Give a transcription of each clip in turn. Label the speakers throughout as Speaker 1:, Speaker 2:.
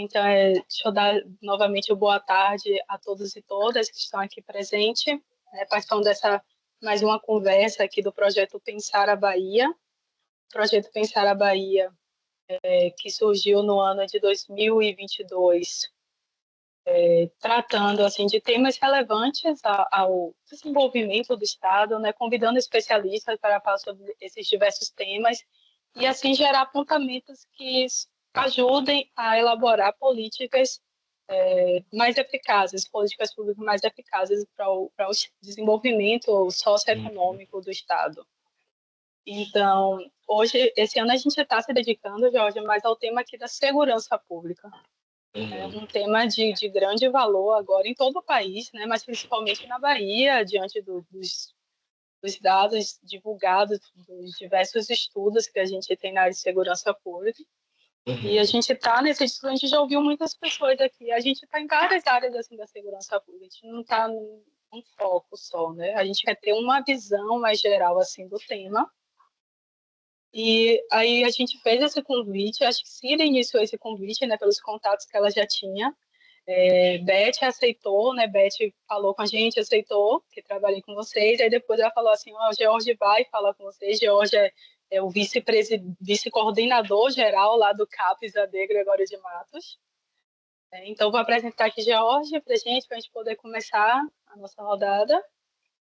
Speaker 1: Então, deixa eu dar novamente boa tarde a todos e todas que estão aqui presentes, participando dessa mais uma conversa aqui do projeto Pensar a Bahia. O projeto Pensar a Bahia, que surgiu no ano de 2022, tratando assim, de temas relevantes ao desenvolvimento do Estado, convidando especialistas para falar sobre esses diversos temas e assim gerar apontamentos que ajudem a elaborar políticas mais eficazes, políticas públicas mais eficazes para o desenvolvimento socioeconômico do Estado. Então, hoje, esse ano a gente está se dedicando, Jorge, mais ao tema aqui da segurança pública. É um tema de grande valor agora em todo o país, mas principalmente na Bahia, diante dos dados divulgados, dos diversos estudos que a gente tem na área de segurança pública. E a gente está nesse estudo, a gente já ouviu muitas pessoas aqui, a gente está em várias áreas assim, da segurança pública, a gente não está num foco só, A gente quer ter uma visão mais geral assim, do tema. E aí a gente fez esse convite, acho que Cida iniciou esse convite, pelos contatos que ela já tinha. Beth aceitou, Beth falou com a gente, aceitou, que trabalhei com vocês, aí depois ela falou assim, o George vai falar com vocês, George é o vice-coordenador geral lá do CAPES AD Gregório de Matos. Então, vou apresentar aqui George para a gente poder começar a nossa rodada.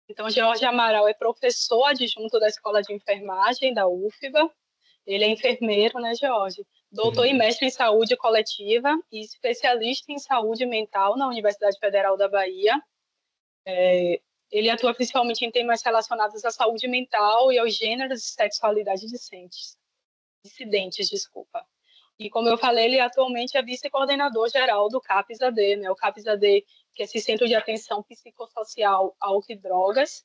Speaker 1: Então, George Amaral é professor adjunto da Escola de Enfermagem da UFBA. Ele é enfermeiro, George? Doutor e mestre em saúde coletiva e especialista em saúde mental na Universidade Federal da Bahia. Ele atua principalmente em temas relacionados à saúde mental e aos gêneros e sexualidade dissidentes. E, como eu falei, ele atualmente é vice-coordenador geral do CAPES-AD, o CAPES-AD, que é esse Centro de Atenção Psicossocial Álcool e Drogas,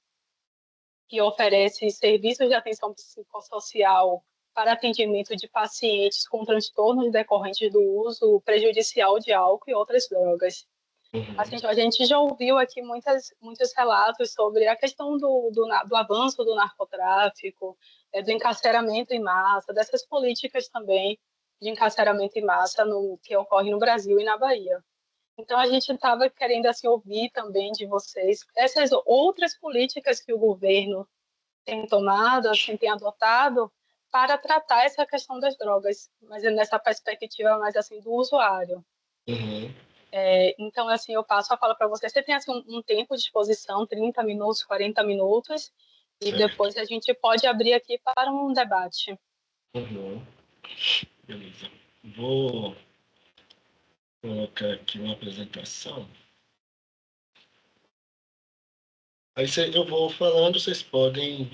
Speaker 1: que oferece serviços de atenção psicossocial para atendimento de pacientes com transtornos decorrentes do uso prejudicial de álcool e outras drogas. Assim, a gente já ouviu aqui muitos relatos sobre a questão do avanço do narcotráfico, do encarceramento em massa, dessas políticas também de encarceramento em massa que ocorre no Brasil e na Bahia. Então, a gente estava querendo assim, ouvir também de vocês essas outras políticas que o governo tem tomado, assim, tem adotado para tratar essa questão das drogas, mas nessa perspectiva mais assim do usuário. Então, assim, eu passo a fala para você. Você tem assim, um tempo de exposição, 30 minutos, 40 minutos, e depois a gente pode abrir aqui para um debate.
Speaker 2: Beleza. Vou colocar aqui uma apresentação. Aí eu vou falando, vocês podem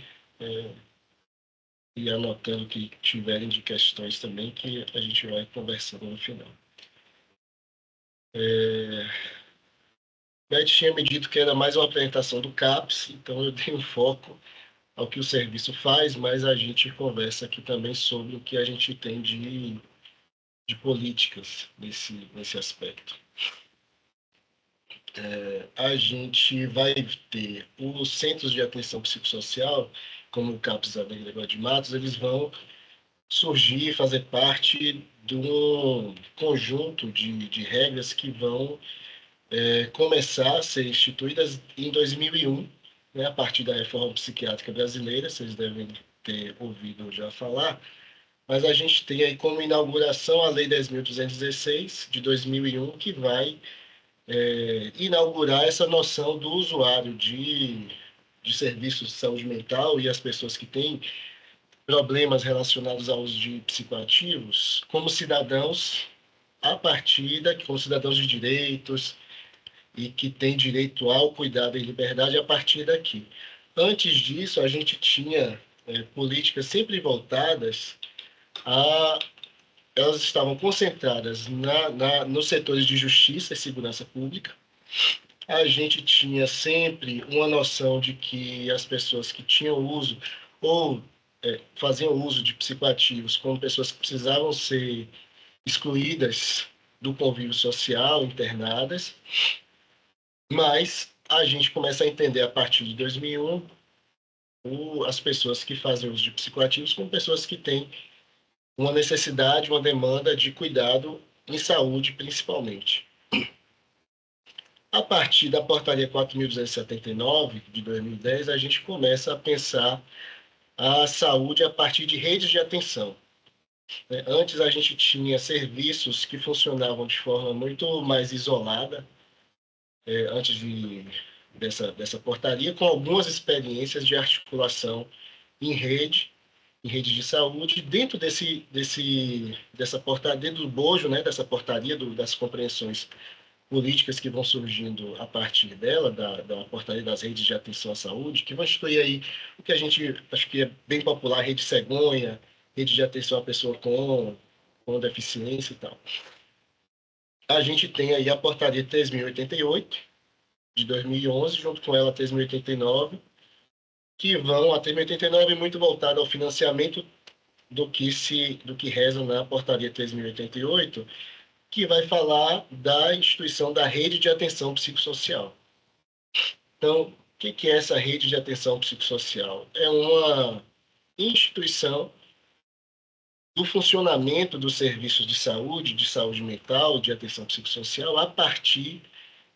Speaker 2: ir anotando o que tiverem de questões também, que a gente vai conversando no final. Beth tinha me dito que era mais uma apresentação do CAPES, então eu dei um foco ao que o serviço faz, mas a gente conversa aqui também sobre o que a gente tem de políticas nesse aspecto. A gente vai ter os centros de atenção psicossocial, como o CAPES-AD Gregório de Matos, eles vão surgir, fazer parte de um conjunto de regras que vão começar a ser instituídas em 2001, a partir da reforma psiquiátrica brasileira, vocês devem ter ouvido já falar, mas a gente tem aí como inauguração a Lei 10.216, de 2001, que vai inaugurar essa noção do usuário de serviços de saúde mental e as pessoas que têm problemas relacionados ao uso de psicoativos como cidadãos como cidadãos de direitos e que têm direito ao cuidado e liberdade a partir daqui. Antes disso, a gente tinha políticas sempre voltadas elas estavam concentradas nos setores de justiça e segurança pública. A gente tinha sempre uma noção de que as pessoas que tinham uso ou faziam uso de psicoativos como pessoas que precisavam ser excluídas do convívio social, internadas, mas a gente começa a entender a partir de 2001 as pessoas que fazem uso de psicoativos como pessoas que têm uma necessidade, uma demanda de cuidado em saúde, principalmente. A partir da portaria 4.279, de 2010, a gente começa a pensar a saúde a partir de redes de atenção. Antes, a gente tinha serviços que funcionavam de forma muito mais isolada, antes dessa portaria, com algumas experiências de articulação em rede de saúde. Dentro dessa portaria, dentro do bojo, né, dessa portaria, das compreensões políticas que vão surgindo a partir dela, da portaria das redes de atenção à saúde, que vão instituir aí o que a gente acho que é bem popular, rede cegonha, rede de atenção à pessoa com deficiência e tal. A gente tem aí a portaria 3.088, de 2011, junto com ela a 3.089, que vão, a 3.089 muito voltada ao financiamento do que reza na portaria 3.088, que vai falar da instituição da rede de atenção psicossocial. Então, o que é essa rede de atenção psicossocial? É uma instituição do funcionamento dos serviços de saúde mental, de atenção psicossocial, a partir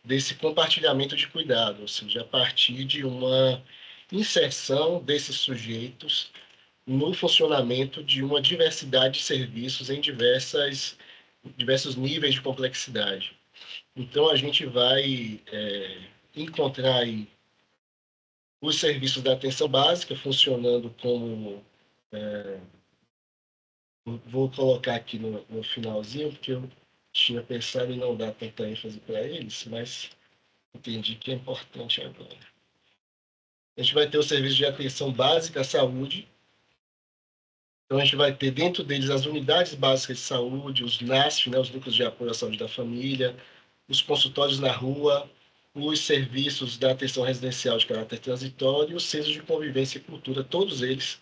Speaker 2: desse compartilhamento de cuidado, ou seja, a partir de uma inserção desses sujeitos no funcionamento de uma diversidade de serviços em diversos níveis de complexidade. Então, a gente vai encontrar aí os serviços da atenção básica funcionando como... vou colocar aqui no finalzinho, porque eu tinha pensado em não dar tanta ênfase para eles, mas entendi que é importante agora. A gente vai ter o serviço de atenção básica à saúde. Então, a gente vai ter dentro deles as unidades básicas de saúde, os NASF, né, os núcleos de apoio à saúde da família, os consultórios na rua, os serviços da atenção residencial de caráter transitório e os centros de convivência e cultura, todos eles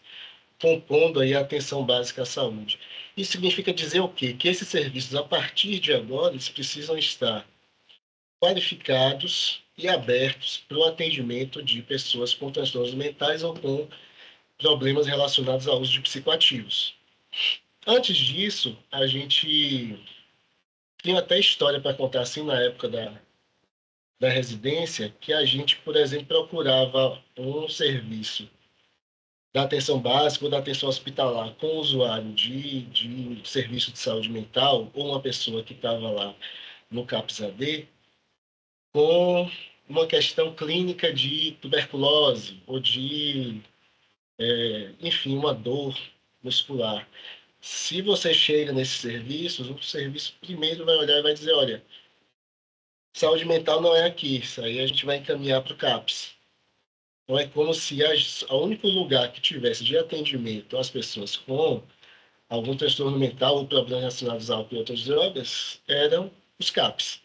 Speaker 2: compondo aí a atenção básica à saúde. Isso significa dizer o quê? Que esses serviços, a partir de agora, eles precisam estar qualificados e abertos para o atendimento de pessoas com transtornos mentais ou com problemas relacionados ao uso de psicoativos. Antes disso, a gente tem até história para contar assim na época da residência, que a gente, por exemplo, procurava um serviço da atenção básica ou da atenção hospitalar com o usuário de serviço de saúde mental ou uma pessoa que estava lá no CAPS-AD com uma questão clínica de tuberculose ou enfim, uma dor muscular. Se você chega nesses serviços, o serviço primeiro vai olhar e vai dizer, olha, saúde mental não é aqui, isso aí a gente vai encaminhar para o CAPS. Então, é como se o único lugar que tivesse de atendimento às pessoas com algum transtorno mental ou problemas relacionados a álcool e outras drogas eram os CAPS.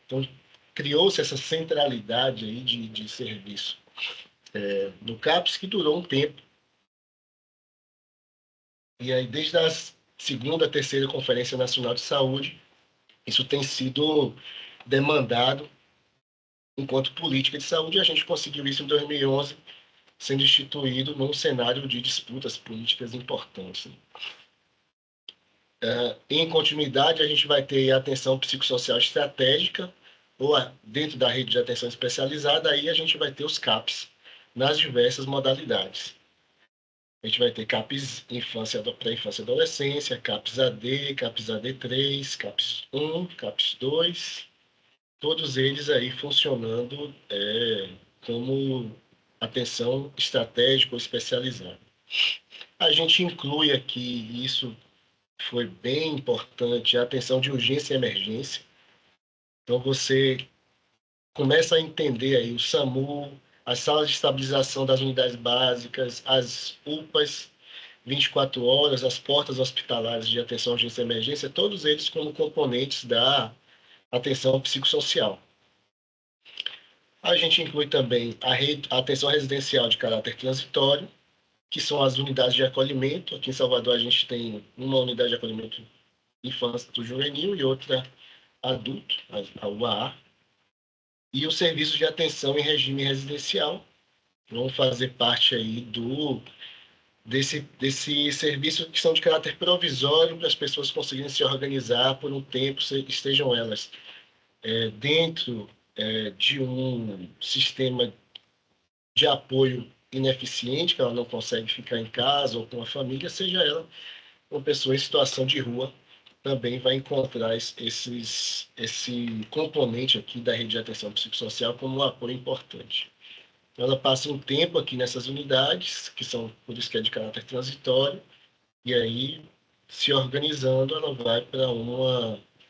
Speaker 2: Então, criou-se essa centralidade aí de serviço do CAPS, que durou um tempo. E aí, desde a segunda, terceira Conferência Nacional de Saúde, isso tem sido demandado enquanto política de saúde, e a gente conseguiu isso em 2011, sendo instituído num cenário de disputas políticas importantes. Em continuidade, a gente vai ter a atenção psicossocial estratégica, ou dentro da rede de atenção especializada, aí a gente vai ter os CAPs, nas diversas modalidades. A gente vai ter CAPs pré-infância e adolescência, CAPs AD, CAPs AD3, CAPs 1, CAPs 2, todos eles aí funcionando como atenção estratégica ou especializada. A gente inclui aqui, e isso foi bem importante, a atenção de urgência e emergência. Então, você começa a entender aí o SAMU, as salas de estabilização das unidades básicas, as UPAs, 24 horas, as portas hospitalares de atenção, urgência e emergência, todos eles como componentes da atenção psicossocial. A gente inclui também a atenção residencial de caráter transitório, que são as unidades de acolhimento. Aqui em Salvador, a gente tem uma unidade de acolhimento infanto juvenil e outra adulto, a UAA. E os serviços de atenção em regime residencial vão fazer parte aí desse serviço que são de caráter provisório para as pessoas conseguirem se organizar por um tempo, estejam elas dentro de um sistema de apoio ineficiente, que ela não consegue ficar em casa ou com a família, seja ela uma pessoa em situação de rua, também vai encontrar esse componente aqui da rede de atenção psicossocial como um apoio importante. Então, ela passa um tempo aqui nessas unidades, que são, por isso que é de caráter transitório, e aí, se organizando, ela vai para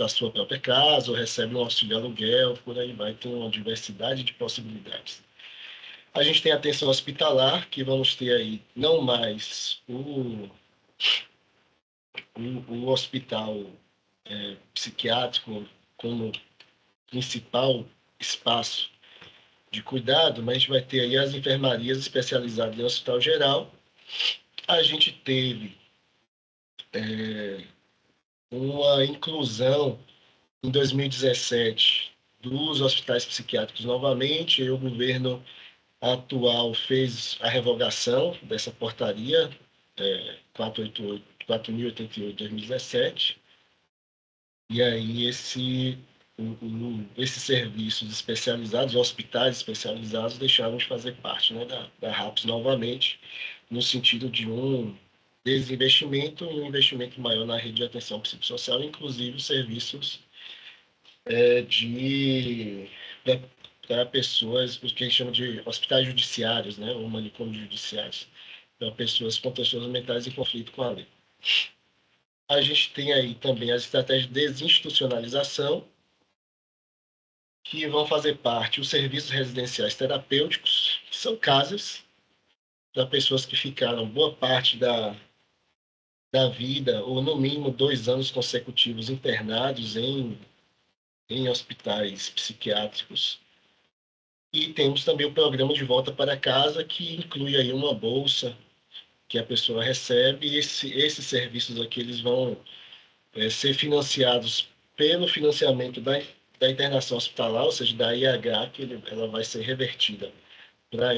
Speaker 2: a sua própria casa, ou recebe um auxílio aluguel, por aí vai, tem uma diversidade de possibilidades. A gente tem atenção hospitalar, que vamos ter aí não mais o hospital psiquiátrico como principal espaço de cuidado, mas a gente vai ter aí as enfermarias especializadas em hospital geral. A gente teve uma inclusão em 2017 dos hospitais psiquiátricos novamente, e o governo atual fez a revogação dessa portaria 4.088 de 2017, e aí esses serviços especializados, hospitais especializados, deixaram de fazer parte, né, da RAPS novamente, no sentido de um desinvestimento e um investimento maior na rede de atenção psicossocial, inclusive os serviços para pessoas, o que a gente chama de hospitais judiciários, né, ou manicômios judiciais, para pessoas com transtornos mentais em conflito com a lei. A gente tem aí também as estratégias de desinstitucionalização, que vão fazer parte os serviços residenciais terapêuticos, que são casas para pessoas que ficaram boa parte da vida, ou no mínimo 2 anos consecutivos internados em hospitais psiquiátricos. E temos também o programa de volta para casa, que inclui aí uma bolsa que a pessoa recebe, e esses serviços aqui eles vão ser financiados pelo financiamento da internação hospitalar, ou seja, da IH, que ela vai ser revertida para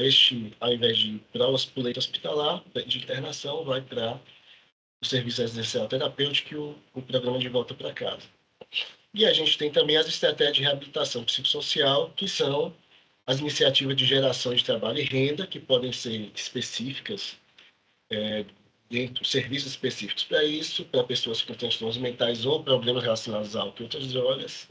Speaker 2: ao invés de ir para o leito hospitalar de internação, vai para o serviço residencial terapêutico e o programa de volta para casa. E a gente tem também as estratégias de reabilitação psicossocial, que são as iniciativas de geração de trabalho e renda, que podem ser específicas, dentro serviços específicos para isso, para pessoas com transtornos mentais ou problemas relacionados a álcool e outras drogas.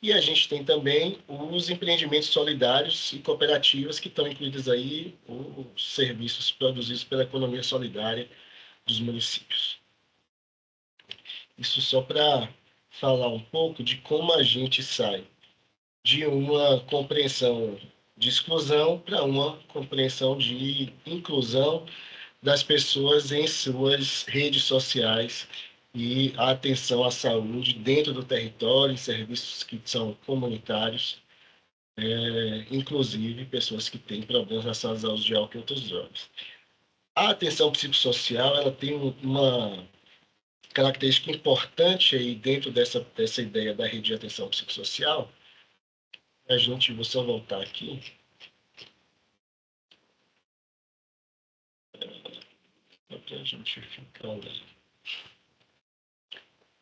Speaker 2: E a gente tem também os empreendimentos solidários e cooperativas, que estão incluídos aí os serviços produzidos pela economia solidária dos municípios. Isso só para falar um pouco de como a gente sai de uma compreensão de exclusão para uma compreensão de inclusão das pessoas em suas redes sociais e a atenção à saúde dentro do território, em serviços que são comunitários, inclusive pessoas que têm problemas relacionados ao uso de álcool e outras drogas. A atenção psicossocial ela tem uma característica importante aí dentro dessa ideia da rede de atenção psicossocial. Vou só voltar aqui. Para a gente ficar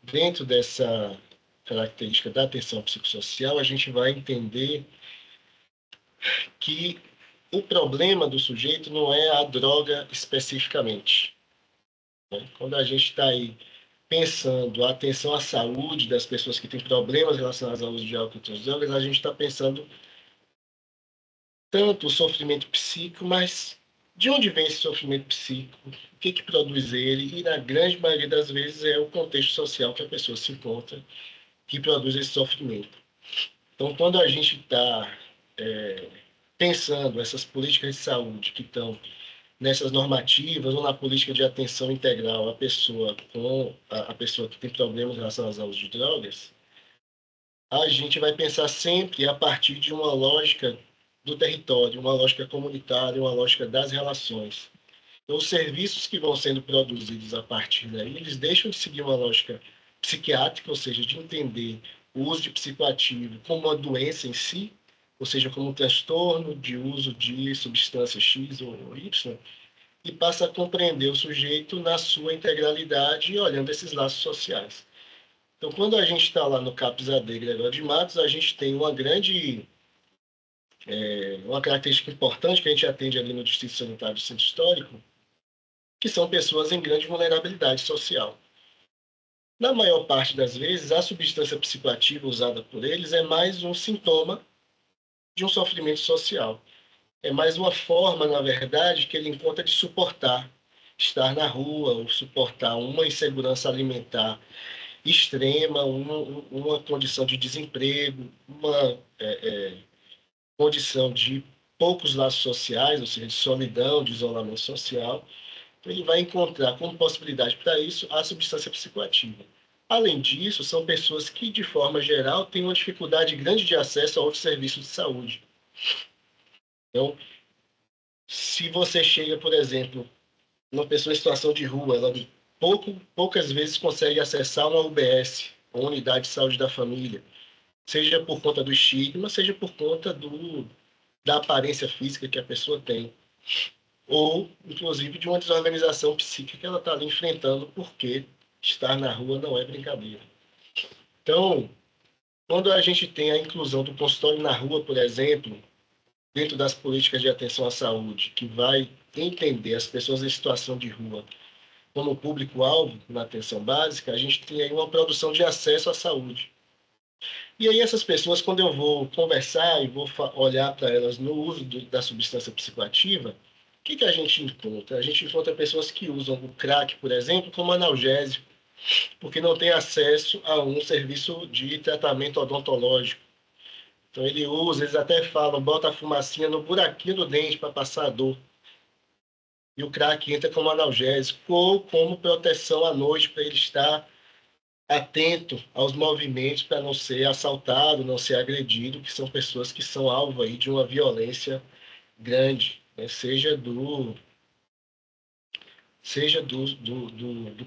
Speaker 2: dentro dessa característica da atenção psicossocial, a gente vai entender que o problema do sujeito não é a droga especificamente. Quando a gente está aí pensando a atenção à saúde das pessoas que têm problemas relacionados ao uso de álcool e outras drogas, a gente está pensando tanto o sofrimento psíquico, mas de onde vem esse sofrimento psíquico? O que produz ele? E na grande maioria das vezes é o contexto social que a pessoa se encontra que produz esse sofrimento. Então, quando a gente está pensando essas políticas de saúde que estão nessas normativas ou na política de atenção integral à pessoa a pessoa que tem problemas relacionados ao uso de drogas, a gente vai pensar sempre a partir de uma lógica do território, uma lógica comunitária, uma lógica das relações. Então, os serviços que vão sendo produzidos a partir daí, eles deixam de seguir uma lógica psiquiátrica, ou seja, de entender o uso de psicoativo como uma doença em si, ou seja, como um transtorno de uso de substância X ou Y, e passa a compreender o sujeito na sua integralidade, olhando esses laços sociais. Então, quando a gente está lá no CAPS AD Gregório de Matos, a gente tem uma característica importante que a gente atende ali no Distrito Sanitário do Centro Histórico, que são pessoas em grande vulnerabilidade social. Na maior parte das vezes, a substância psicoativa usada por eles é mais um sintoma de um sofrimento social. É mais uma forma, na verdade, que ele encontra de suportar estar na rua, ou suportar uma insegurança alimentar extrema, uma condição de desemprego, uma condição de poucos laços sociais, ou seja, de solidão, de isolamento social. Então, ele vai encontrar como possibilidade para isso a substância psicoativa. Além disso, são pessoas que, de forma geral, têm uma dificuldade grande de acesso a outros serviços de saúde. Então, se você chega, por exemplo, uma pessoa em situação de rua, ela poucas vezes consegue acessar uma UBS, uma unidade de saúde da família, seja por conta do estigma, seja por conta da aparência física que a pessoa tem, ou, inclusive, de uma desorganização psíquica que ela está ali enfrentando, porque estar na rua não é brincadeira. Então, quando a gente tem a inclusão do consultório na rua, por exemplo, dentro das políticas de atenção à saúde, que vai entender as pessoas em situação de rua como público-alvo na atenção básica, a gente tem aí uma produção de acesso à saúde. E aí essas pessoas, quando eu vou conversar e vou olhar para elas no uso da substância psicoativa, o que a gente encontra? A gente encontra pessoas que usam o crack, por exemplo, como analgésico, porque não tem acesso a um serviço de tratamento odontológico. Então ele usa, eles até falam, bota a fumacinha no buraquinho do dente para passar a dor. E o crack entra como analgésico ou como proteção à noite para ele estar atento aos movimentos para não ser assaltado, não ser agredido, que são pessoas que são alvo aí de uma violência grande, né? Seja do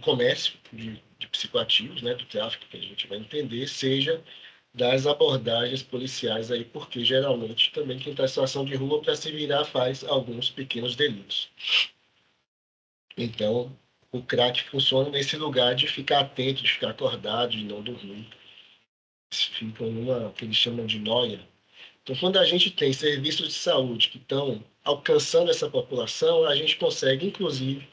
Speaker 2: comércio de psicoativos, né? Do tráfico que a gente vai entender, seja das abordagens policiais aí, porque geralmente também quem está em situação de rua para se virar faz alguns pequenos delitos. Então, o crack funciona nesse lugar de ficar atento, de ficar acordado, de não dormir. Eles ficam numa que eles chamam de noia. Então, quando a gente tem serviços de saúde que estão alcançando essa população, a gente consegue, inclusive,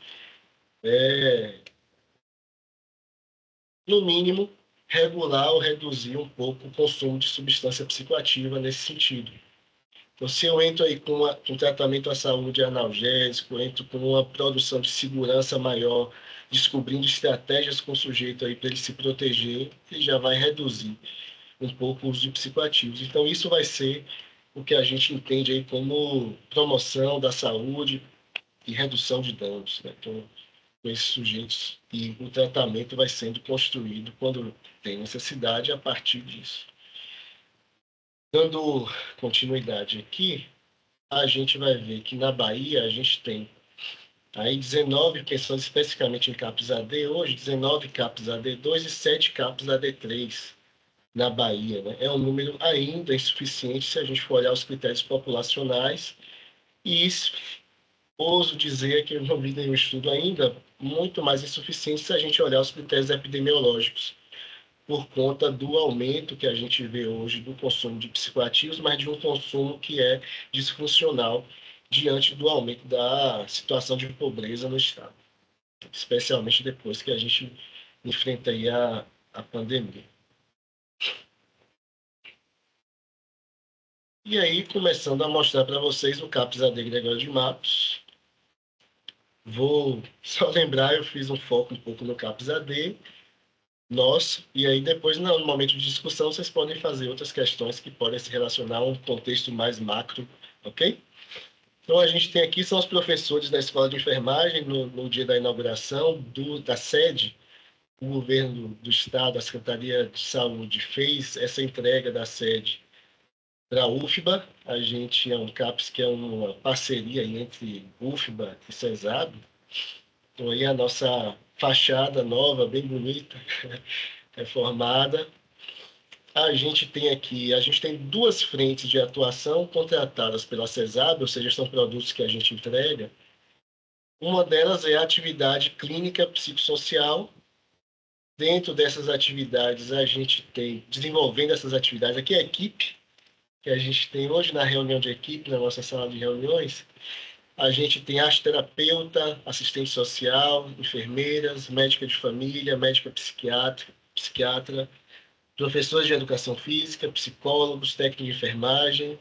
Speaker 2: no mínimo, regular ou reduzir um pouco o consumo de substância psicoativa nesse sentido. Então, se eu entro aí com um tratamento à saúde analgésico, eu entro com uma produção de segurança maior, descobrindo estratégias com o sujeito aí para ele se proteger, ele já vai reduzir um pouco o uso de psicoativos. Então, isso vai ser o que a gente entende aí como promoção da saúde e redução de danos, né? Então, com esses sujeitos, e o tratamento vai sendo construído quando tem necessidade a partir disso. Dando continuidade aqui, a gente vai ver que na Bahia a gente tem aí 19, pensando especificamente em CAPS AD, hoje 19 CAPS AD2 e 7 CAPS AD3 na Bahia, né? É um número ainda insuficiente se a gente for olhar os critérios populacionais, e isso, ouso dizer que eu não vi nenhum estudo ainda, muito mais insuficiente se a gente olhar os critérios epidemiológicos, por conta do aumento que a gente vê hoje do consumo de psicoativos, mas de um consumo que é disfuncional diante do aumento da situação de pobreza no Estado, especialmente depois que a gente enfrenta aí a pandemia. E aí, começando a mostrar para vocês o CAPS AD Gregório de Matos. Vou só lembrar, eu fiz um foco um pouco no CAPS AD, nosso, e aí depois, no momento de discussão, vocês podem fazer outras questões que podem se relacionar a um contexto mais macro, ok? Então, a gente tem aqui, são os professores da Escola de Enfermagem, no dia da inauguração da sede, o governo do Estado, a Secretaria de Saúde, fez essa entrega da sede para a UFBA. A gente é um CAPS que é uma parceria entre UFBA e CESAB. Então, aí a nossa fachada nova, bem bonita, reformada. A gente tem duas frentes de atuação contratadas pela CESAB, ou seja, são produtos que a gente entrega, Uma delas é a atividade clínica psicossocial. Dentro dessas atividades, a gente tem, desenvolvendo essas atividades, aqui é a equipe que a gente tem hoje na reunião de equipe, na nossa sala de reuniões, a gente tem arte-terapeuta, assistente social, enfermeiras, médica de família, médica psiquiatra, professores de educação física, psicólogos, técnicos de enfermagem,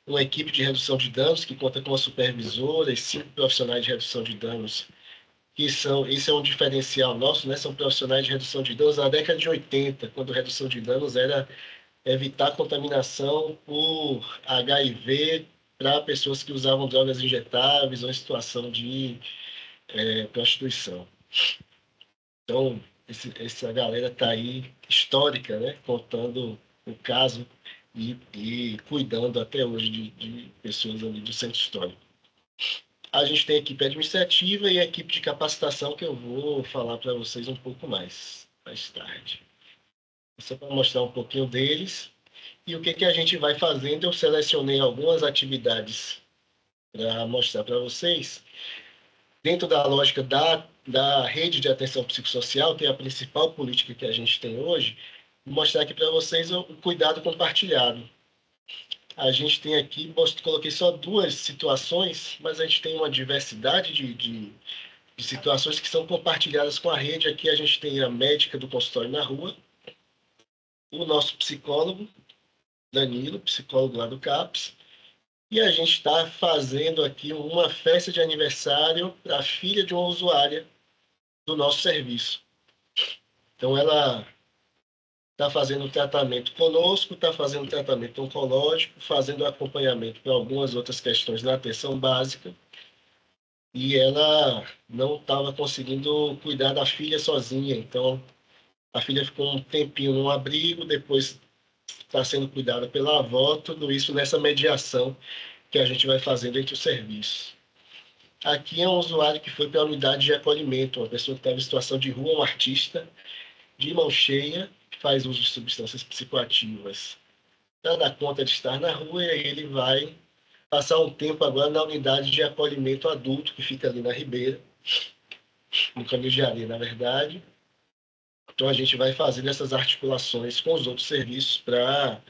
Speaker 2: uma equipe de redução de danos que conta com uma supervisora e 5 profissionais de redução de danos, isso é um diferencial nosso, né? São profissionais de redução de danos na década de 80, quando a redução de danos era evitar contaminação por HIV para pessoas que usavam drogas injetáveis ou em situação de prostituição. Então, essa galera está aí, histórica, né? Contando o caso e cuidando até hoje de pessoas ali do centro histórico. A gente tem a equipe administrativa e a equipe de capacitação, que eu vou falar para vocês um pouco mais tarde. Só para mostrar um pouquinho deles. E o que a gente vai fazendo, eu selecionei algumas atividades para mostrar para vocês. Dentro da lógica da rede de atenção psicossocial, que é a principal política que a gente tem hoje, vou mostrar aqui para vocês o cuidado compartilhado. A gente tem aqui, coloquei só 2 situações, mas a gente tem uma diversidade de situações que são compartilhadas com a rede. Aqui a gente tem a médica do consultório na rua, o nosso psicólogo, Danilo, psicólogo lá do CAPS, e a gente está fazendo aqui uma festa de aniversário para a filha de uma usuária do nosso serviço. Então, ela está fazendo tratamento conosco, está fazendo tratamento oncológico, fazendo acompanhamento para algumas outras questões na atenção básica, e ela não estava conseguindo cuidar da filha sozinha. Então, a filha ficou um tempinho num abrigo, depois está sendo cuidada pela avó, tudo isso nessa mediação que a gente vai fazendo entre os serviços. Aqui é um usuário que foi para a unidade de acolhimento, uma pessoa que estava em situação de rua, um artista, de mão cheia, que faz uso de substâncias psicoativas. Para dar conta de estar na rua, e aí ele vai passar um tempo agora na unidade de acolhimento adulto, que fica ali na Ribeira, no Caminho de Areia, na verdade. Então, a gente vai fazendo essas articulações com os outros serviços para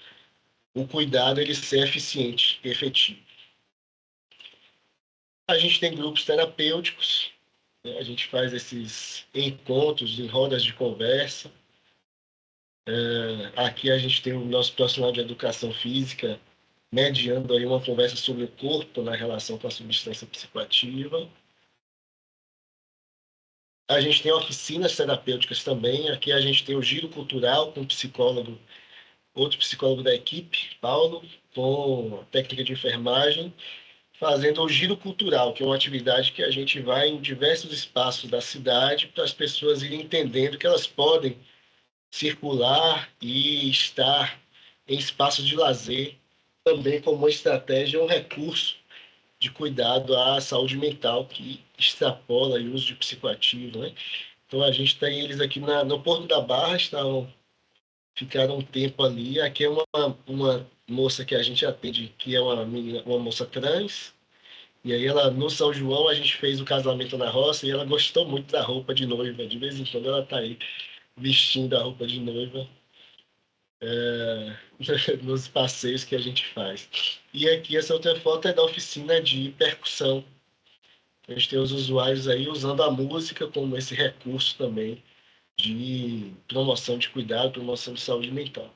Speaker 2: o cuidado ele ser eficiente e efetivo. A gente tem grupos terapêuticos, né? A gente faz esses encontros em rodas de conversa. Aqui a gente tem o nosso profissional de educação física mediando aí uma conversa sobre o corpo na relação com a substância psicoativa. A gente tem oficinas terapêuticas também. Aqui a gente tem o giro cultural com o psicólogo, outro psicólogo da equipe, Paulo, com técnica de enfermagem, fazendo o giro cultural, que é uma atividade que a gente vai em diversos espaços da cidade para as pessoas irem entendendo que elas podem circular e estar em espaços de lazer, também como uma estratégia, um recurso de cuidado à saúde mental que extrapola o uso de psicoativo, né? Então, a gente tem eles aqui no Porto da Barra, ficaram um tempo ali. Aqui é uma moça que a gente atende, que é uma moça trans, e aí ela, no São João, a gente fez o casamento na roça e ela gostou muito da roupa de noiva. De vez em quando ela está aí vestindo a roupa de noiva nos passeios que a gente faz. E aqui essa outra foto é da oficina de percussão. A gente tem os usuários aí usando a música como esse recurso também de promoção de cuidado, promoção de saúde mental.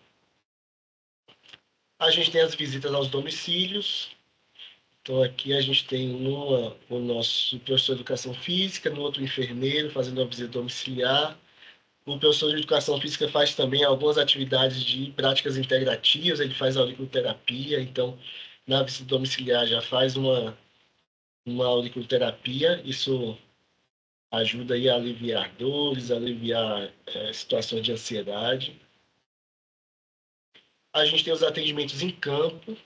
Speaker 2: A gente tem as visitas aos domicílios. Então, aqui a gente tem o nosso professor de educação física, no outro enfermeiro, fazendo a visita domiciliar. O professor de educação física faz também algumas atividades de práticas integrativas, ele faz auriculoterapia, então, na visita domiciliar já faz uma auriculoterapia, isso ajuda aí a aliviar dores, aliviar situações de ansiedade. A gente tem os atendimentos em campo.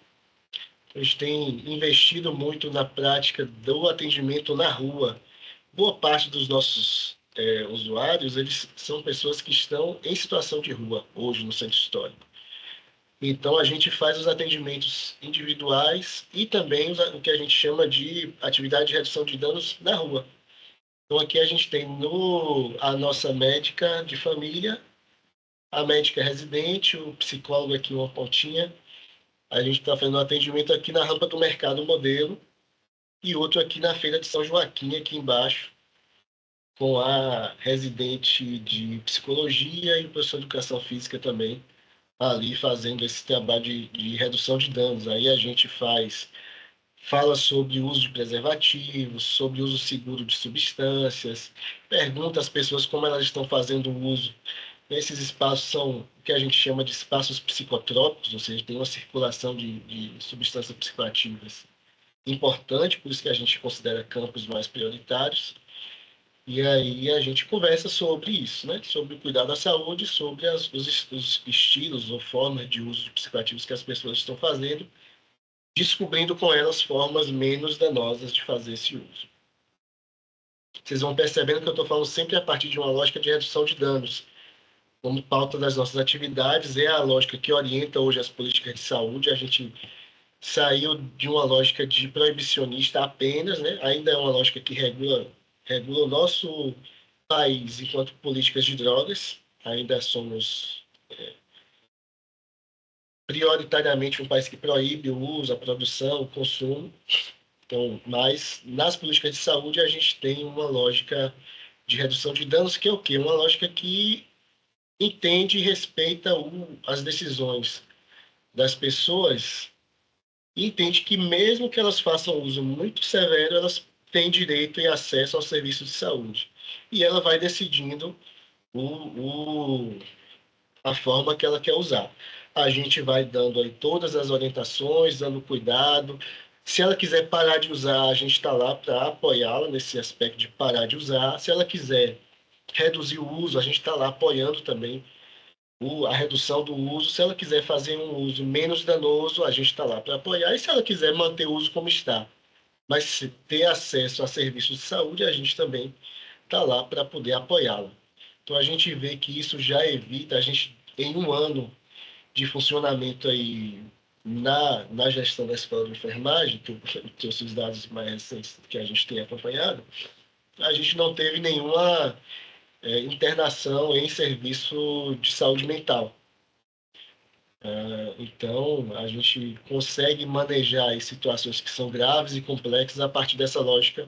Speaker 2: A gente tem investido muito na prática do atendimento na rua. Boa parte dos nossos usuários, eles são pessoas que estão em situação de rua hoje no centro histórico. Então, a gente faz os atendimentos individuais e também o que a gente chama de atividade de redução de danos na rua. Então, aqui a gente tem a nossa médica de família, a médica residente, o psicólogo aqui uma pontinha. A gente está fazendo um atendimento aqui na rampa do Mercado Modelo e outro aqui na Feira de São Joaquim, aqui embaixo, com a residente de psicologia e o professor de educação física também, ali fazendo esse trabalho de redução de danos. Aí a gente fala sobre o uso de preservativos, sobre o uso seguro de substâncias, pergunta às pessoas como elas estão fazendo o uso. Esses espaços são o que a gente chama de espaços psicotrópicos, ou seja, tem uma circulação de substâncias psicoativas importante, por isso que a gente considera campos mais prioritários. E aí a gente conversa sobre isso, né? Sobre o cuidado da saúde, sobre os estilos ou formas de uso de psicoativos que as pessoas estão fazendo, descobrindo com elas formas menos danosas de fazer esse uso. Vocês vão percebendo que eu estou falando sempre a partir de uma lógica de redução de danos. Como pauta das nossas atividades, é a lógica que orienta hoje as políticas de saúde. A gente saiu de uma lógica de proibicionista apenas, né? Ainda é uma lógica que regula o nosso país enquanto políticas de drogas. Ainda somos prioritariamente um país que proíbe o uso, a produção, o consumo. Então, mas nas políticas de saúde a gente tem uma lógica de redução de danos, que é o quê? Uma lógica que entende e respeita as decisões das pessoas e entende que mesmo que elas façam uso muito severo, elas têm direito e acesso ao serviço de saúde. E ela vai decidindo a forma que ela quer usar. A gente vai dando aí todas as orientações, dando cuidado. Se ela quiser parar de usar, a gente está lá para apoiá-la nesse aspecto de parar de usar. Se ela quiser reduzir o uso, a gente está lá apoiando também a redução do uso. Se ela quiser fazer um uso menos danoso, a gente está lá para apoiar. E se ela quiser manter o uso como está, mas se ter acesso a serviços de saúde, a gente também está lá para poder apoiá-la. Então a gente vê que isso já evita, a gente em um ano de funcionamento aí na gestão da escola de enfermagem, que eu trouxe os dados mais recentes que a gente tem acompanhado, a gente não teve nenhuma internação em serviço de saúde mental. Então, a gente consegue manejar situações que são graves e complexas a partir dessa lógica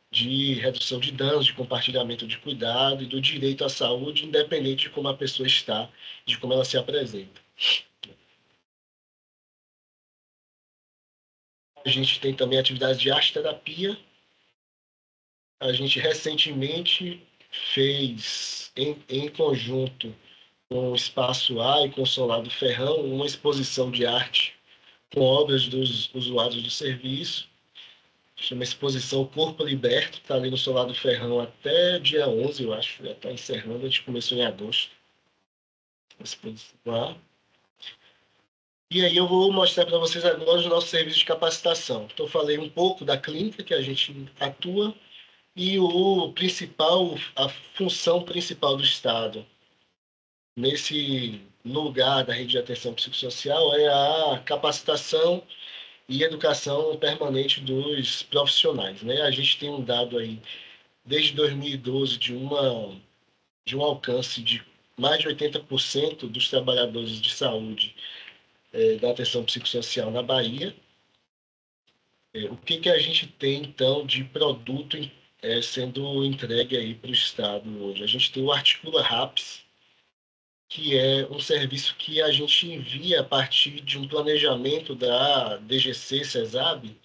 Speaker 2: de redução de danos, de compartilhamento de cuidado e do direito à saúde, independente de como a pessoa está, de como ela se apresenta. A gente tem também atividades de arte-terapia. A gente recentemente fez, em conjunto com o Espaço A e com o Solado Ferrão, uma exposição de arte com obras dos usuários do serviço. Chama exposição Corpo Liberto, está ali no Solado Ferrão até dia 11, eu acho, já está encerrando, a gente começou em agosto. Exposição lá. E aí eu vou mostrar para vocês agora os nossos serviços de capacitação. Então, eu falei um pouco da clínica que a gente atua e a função principal do Estado nesse lugar da rede de atenção psicossocial é a capacitação e educação permanente dos profissionais, né? A gente tem um dado aí desde 2012 de um alcance de mais de 80% dos trabalhadores de saúde da atenção psicossocial na Bahia. O que a gente tem, então, de produto sendo entregue aí para o Estado hoje? A gente tem o Articula RAPS, que é um serviço que a gente envia a partir de um planejamento da DGC, CESAB.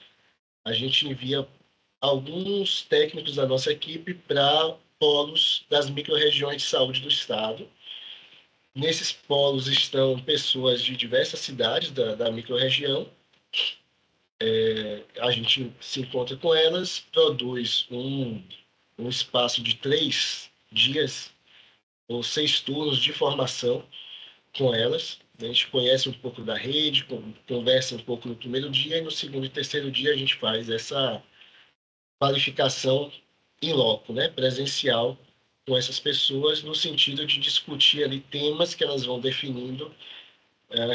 Speaker 2: A gente envia alguns técnicos da nossa equipe para polos das microrregiões de saúde do Estado. Nesses polos estão pessoas de diversas cidades da microrregião. A gente se encontra com elas, produz um espaço de 3 dias ou 6 turnos de formação com elas. A gente conhece um pouco da rede, conversa um pouco no primeiro dia e no segundo e terceiro dia a gente faz essa qualificação em loco, né, presencial, com essas pessoas, no sentido de discutir ali temas que elas vão definindo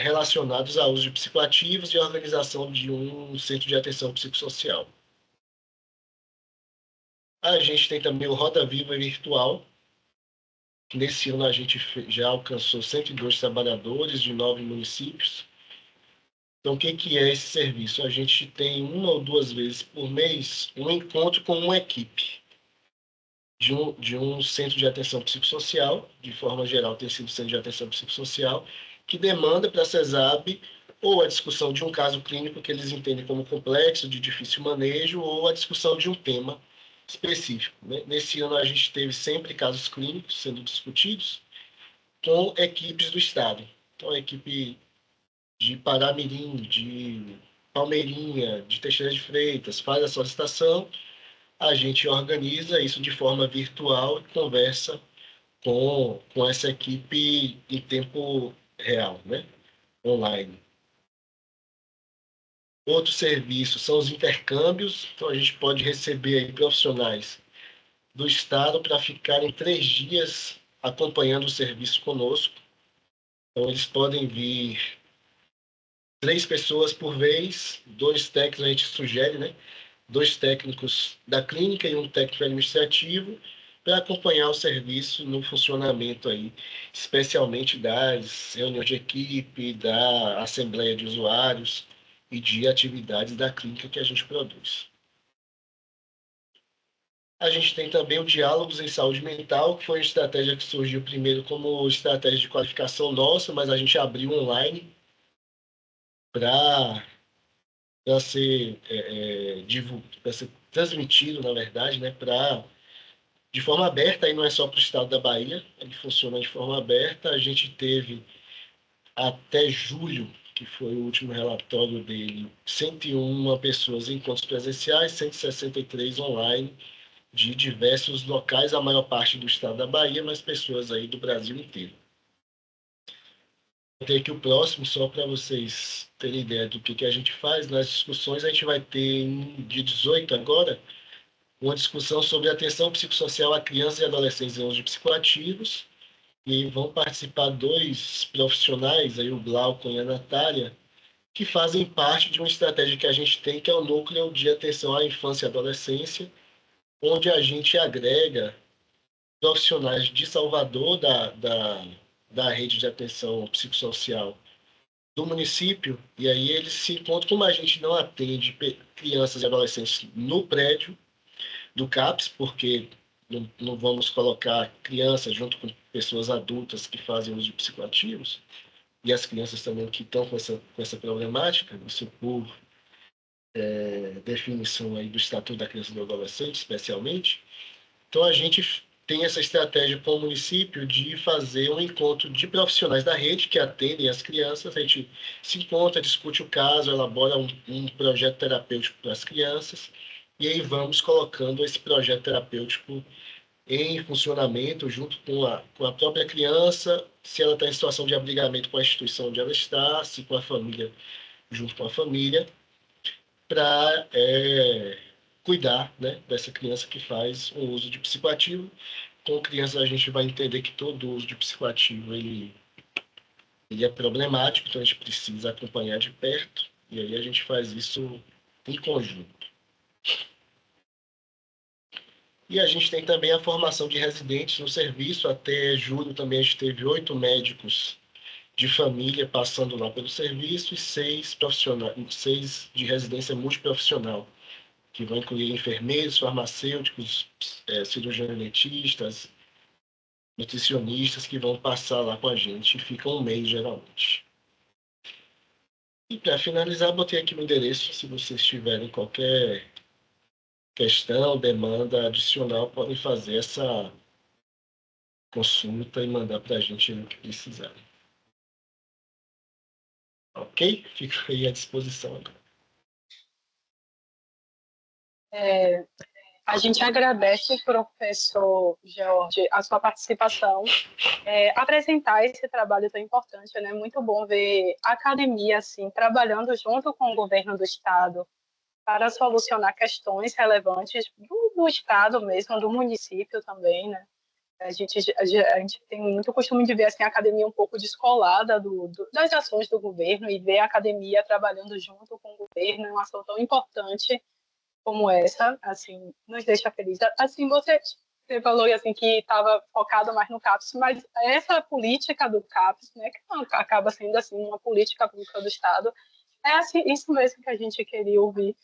Speaker 2: relacionados ao uso de psicoativos e a organização de um centro de atenção psicossocial. A gente tem também o Roda Viva Virtual, que nesse ano a gente já alcançou 102 trabalhadores de 9 municípios. Então, o que é esse serviço? A gente tem uma ou duas vezes por mês um encontro com uma equipe de um centro de atenção psicossocial, de forma geral tem sido centro de atenção psicossocial, que demanda para a CESAB ou a discussão de um caso clínico que eles entendem como complexo, de difícil manejo, ou a discussão de um tema específico. Né? Nesse ano, a gente teve sempre casos clínicos sendo discutidos com equipes do Estado. Então, a equipe de Paramirim, de Palmeirinha, de Teixeira de Freitas, faz a solicitação, a gente organiza isso de forma virtual e conversa com essa equipe em tempo real, né? Online. Outro serviço são os intercâmbios, então a gente pode receber aí profissionais do Estado para ficarem 3 dias acompanhando o serviço conosco. Então eles podem vir 3 pessoas por vez, 2 técnicos, a gente sugere, né? 2 técnicos da clínica e um técnico administrativo para acompanhar o serviço no funcionamento aí, especialmente das reuniões de equipe, da assembleia de usuários e de atividades da clínica que a gente produz. A gente tem também o Diálogos em Saúde Mental, que foi uma estratégia que surgiu primeiro como estratégia de qualificação nossa, mas a gente abriu online para ser para ser transmitido, na verdade, né, de forma aberta, aí não é só para o estado da Bahia, ele funciona de forma aberta. A gente teve até julho, que foi o último relatório dele, 101 pessoas em encontros presenciais, 163 online, de diversos locais, a maior parte do estado da Bahia, mas pessoas aí do Brasil inteiro. Vou ter aqui o próximo, só para vocês terem ideia do que a gente faz. Nas discussões, a gente vai ter, dia 18 agora, uma discussão sobre atenção psicossocial a crianças e adolescentes em uso de psicoativos, e vão participar 2 profissionais, aí o Glauco e a Natália, que fazem parte de uma estratégia que a gente tem, que é o Núcleo de Atenção à Infância e Adolescência, onde a gente agrega profissionais de Salvador, da rede de atenção psicossocial do município, e aí eles se encontram, como a gente não atende crianças e adolescentes no prédio do CAPS, porque não vamos colocar crianças junto com pessoas adultas que fazem uso de psicoativos, e as crianças também que estão com essa problemática, isso por definição aí do Estatuto da Criança e do Adolescente, especialmente. Então, a gente tem essa estratégia com o município de fazer um encontro de profissionais da rede que atendem as crianças. A gente se encontra, discute o caso, elabora um projeto terapêutico para as crianças, e aí vamos colocando esse projeto terapêutico em funcionamento junto com a própria criança, se ela está em situação de abrigamento com a instituição onde ela está, se com a família, junto com a família, para cuidar, né, dessa criança que faz o uso de psicoativo. Com criança, a gente vai entender que todo uso de psicoativo ele é problemático, então a gente precisa acompanhar de perto, e aí a gente faz isso em conjunto. E a gente tem também a formação de residentes no serviço. Até julho também a gente teve 8 médicos de família passando lá pelo serviço e 6 de residência multiprofissional, que vão incluir enfermeiros, farmacêuticos, cirurgiões dentistas, nutricionistas, que vão passar lá com a gente e ficam um mês geralmente. E para finalizar, botei aqui o endereço, se vocês tiverem qualquer questão, demanda adicional, podem fazer essa consulta e mandar para a gente o que precisarem. Ok? Fico aí à disposição agora.
Speaker 1: A gente agradece, professor George, a sua participação, apresentar esse trabalho tão importante, né? Muito bom ver a academia assim trabalhando junto com o governo do estado para solucionar questões relevantes do estado mesmo, do município também, né? A gente tem muito costume de ver assim, a academia um pouco descolada das ações do governo, e ver a academia trabalhando junto com o governo é uma ação tão importante como essa, assim, nos deixa feliz. Assim, você falou assim que estava focado mais no CAPES, mas essa política do CAPES, né, que acaba sendo assim uma política pública do Estado, é assim, isso mesmo que a gente queria ouvir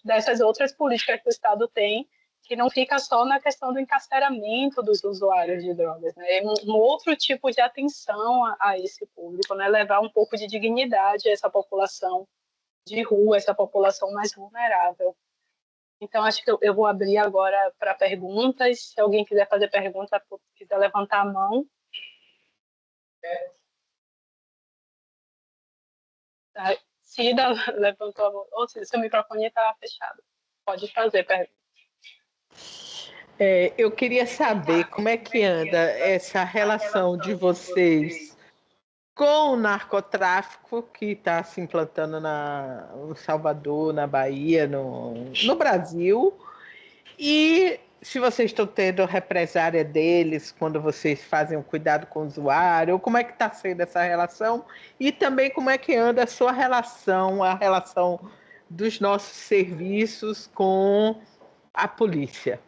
Speaker 1: dessas outras políticas que o Estado tem, que não fica só na questão do encarceramento dos usuários de drogas, né? É um outro tipo de atenção a esse público, né? Levar um pouco de dignidade a essa população de rua, essa população mais vulnerável. Então, acho que eu vou abrir agora para perguntas. Se alguém quiser fazer pergunta, quiser levantar a mão. Tá? Cida levantou a mão. Ou seja, seu microfone está fechado. Pode fazer pergunta.
Speaker 3: Eu queria saber como é que anda essa relação de vocês com o narcotráfico que está se implantando no Salvador, na Bahia, no Brasil, e se vocês estão tendo represária deles quando vocês fazem o cuidado com o usuário, ou como é que está sendo essa relação, e também como é que anda a sua relação, a relação dos nossos serviços com a polícia.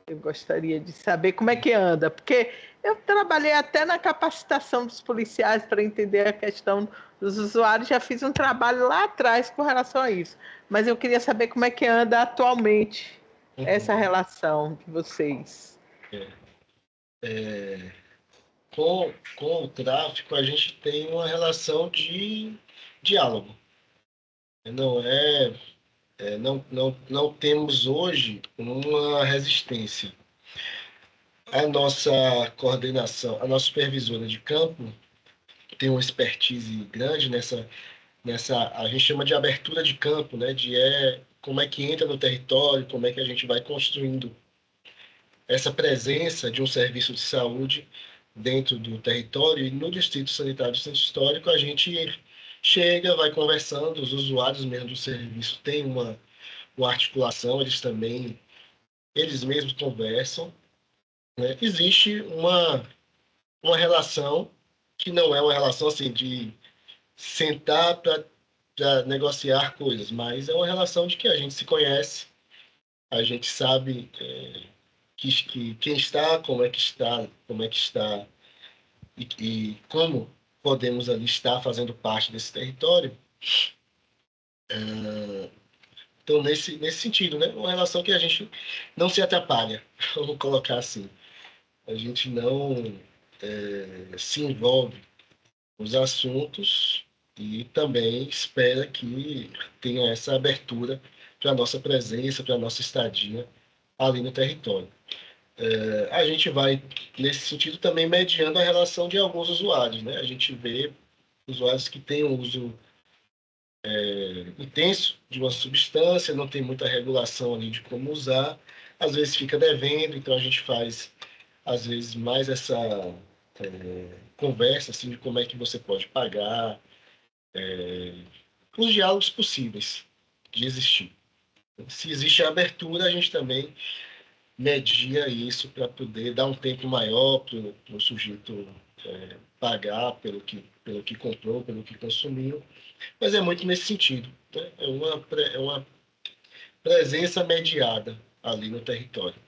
Speaker 3: Eu gostaria de saber como é que anda, porque eu trabalhei até na capacitação dos policiais para entender a questão dos usuários, já fiz um trabalho lá atrás com relação a isso, mas eu queria saber como é que anda atualmente essa relação de vocês.
Speaker 2: Com o tráfico, a gente tem uma relação de diálogo. Não temos hoje uma resistência. A nossa coordenação, a nossa supervisora de campo tem uma expertise grande a gente chama de abertura de campo, né? Como é que entra no território, como é que a gente vai construindo essa presença de um serviço de saúde dentro do território. E no Distrito Sanitário do Centro Histórico, a gente chega, vai conversando, os usuários mesmo do serviço têm uma articulação, eles mesmos conversam, né? Existe uma relação que não é uma relação assim de sentar para negociar coisas, mas é uma relação de que a gente se conhece, a gente sabe quem está, como é que está e como podemos ali estar fazendo parte desse território. Então, nesse sentido, né? Uma relação que a gente não se atrapalha, vamos colocar assim. A gente não se envolve nos assuntos e também espera que tenha essa abertura para a nossa presença, para a nossa estadia ali no território. A gente vai, nesse sentido, também mediando a relação de alguns usuários, né? A gente vê usuários que têm um uso intenso de uma substância, não tem muita regulação ali de como usar, às vezes fica devendo, então a gente faz, às vezes, mais essa conversa assim, de como é que você pode pagar, os diálogos possíveis de existir. Se existe a abertura, a gente também media isso para poder dar um tempo maior para o sujeito pagar pelo que comprou, pelo que consumiu, mas é muito nesse sentido, né? É uma presença mediada ali no território.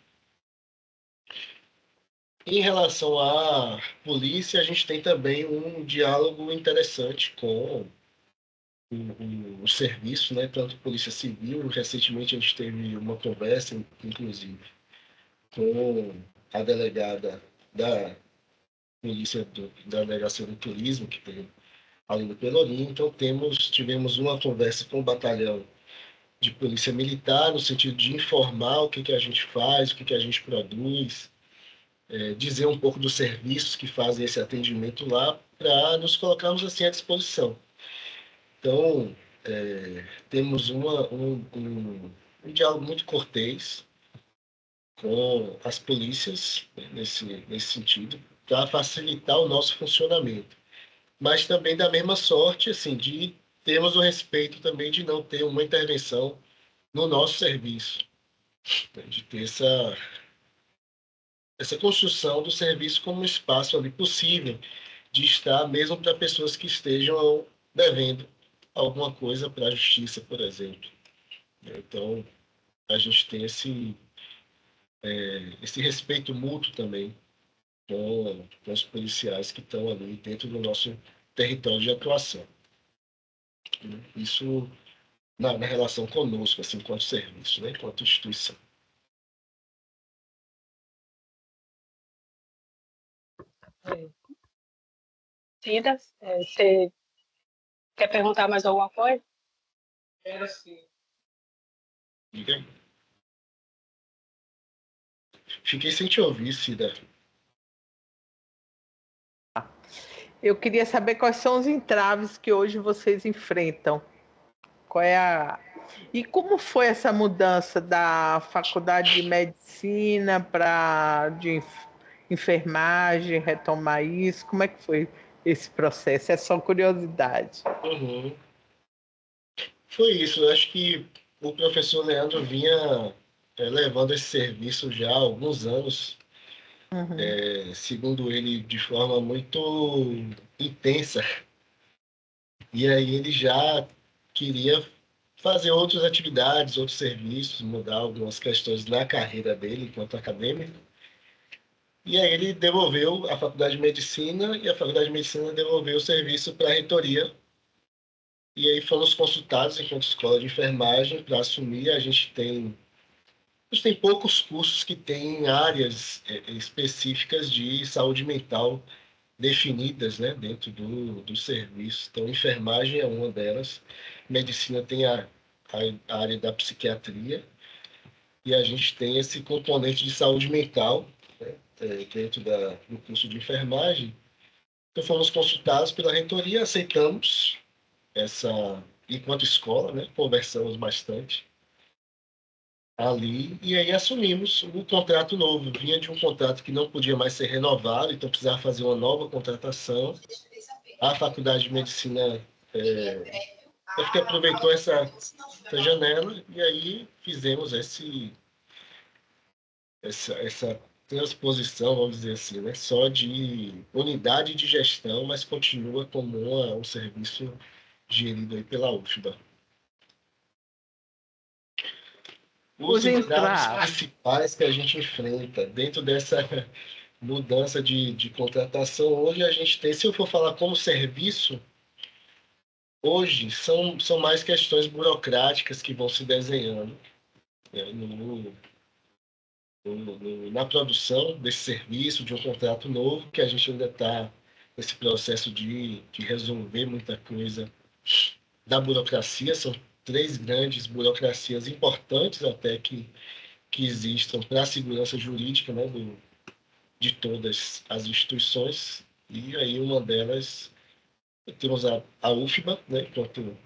Speaker 2: Em relação à polícia, a gente tem também um diálogo interessante com o serviço, né? Tanto Polícia Civil, recentemente a gente teve uma conversa, inclusive, com a delegada da da Delegacia do Turismo, que tem ali no Pelourinho. Então, tivemos uma conversa com o batalhão de Polícia Militar, no sentido de informar o que a gente faz, o que a gente produz, dizer um pouco dos serviços que fazem esse atendimento lá, para nos colocarmos assim à disposição. Então, temos um diálogo muito cortês com as polícias, né, nesse sentido, para facilitar o nosso funcionamento. Mas também da mesma sorte, assim, de termos o respeito também de não ter uma intervenção no nosso serviço, né, de ter essa construção do serviço como um espaço ali possível de estar, mesmo para pessoas que estejam devendo alguma coisa para a justiça, por exemplo. Então, a gente tem esse respeito mútuo também com os policiais que estão ali dentro do nosso território de atuação. Isso na relação conosco, assim, enquanto serviço, né, enquanto instituição.
Speaker 1: Cida, você quer perguntar mais alguma coisa?
Speaker 3: Quero sim.
Speaker 2: Diga aí. Fiquei sem te ouvir, Cida.
Speaker 3: Eu queria saber quais são os entraves que hoje vocês enfrentam. Qual é E como foi essa mudança da faculdade de medicina para de enfermagem, retomar isso? Como é que foi esse processo? É só curiosidade.
Speaker 2: Uhum. Foi isso. Eu acho que o professor Leandro vinha levando esse serviço já há alguns anos, segundo ele, de forma muito intensa. E aí ele já queria fazer outras atividades, outros serviços, mudar algumas questões na carreira dele enquanto acadêmico. E aí ele devolveu a Faculdade de Medicina e a Faculdade de Medicina devolveu o serviço para a reitoria. E aí fomos consultados enquanto escola de enfermagem para assumir. A gente tem poucos cursos que têm áreas específicas de saúde mental definidas, né, dentro do serviço. Então, enfermagem é uma delas. Medicina tem a área da psiquiatria. E a gente tem esse componente de saúde mental, né, dentro do curso de enfermagem. Então, fomos consultados pela reitoria, aceitamos enquanto escola, né, conversamos bastante ali, e aí assumimos o contrato novo. Vinha de um contrato que não podia mais ser renovado, então precisava fazer uma nova contratação. A Faculdade de Medicina acho que aproveitou essa janela e aí fizemos essa transposição, vamos dizer assim, né? Só de unidade de gestão, mas continua como um serviço gerido aí pela UFBA. Os entraves principais que a gente enfrenta dentro dessa mudança de contratação, hoje a gente tem, se eu for falar como serviço, hoje são mais questões burocráticas que vão se desenhando, né, na produção desse serviço, de um contrato novo, que a gente ainda está nesse processo de resolver muita coisa da burocracia. São 3 grandes burocracias importantes até que existam para a segurança jurídica, né, de todas as instituições. E aí uma delas, temos a UFBA, né, enquanto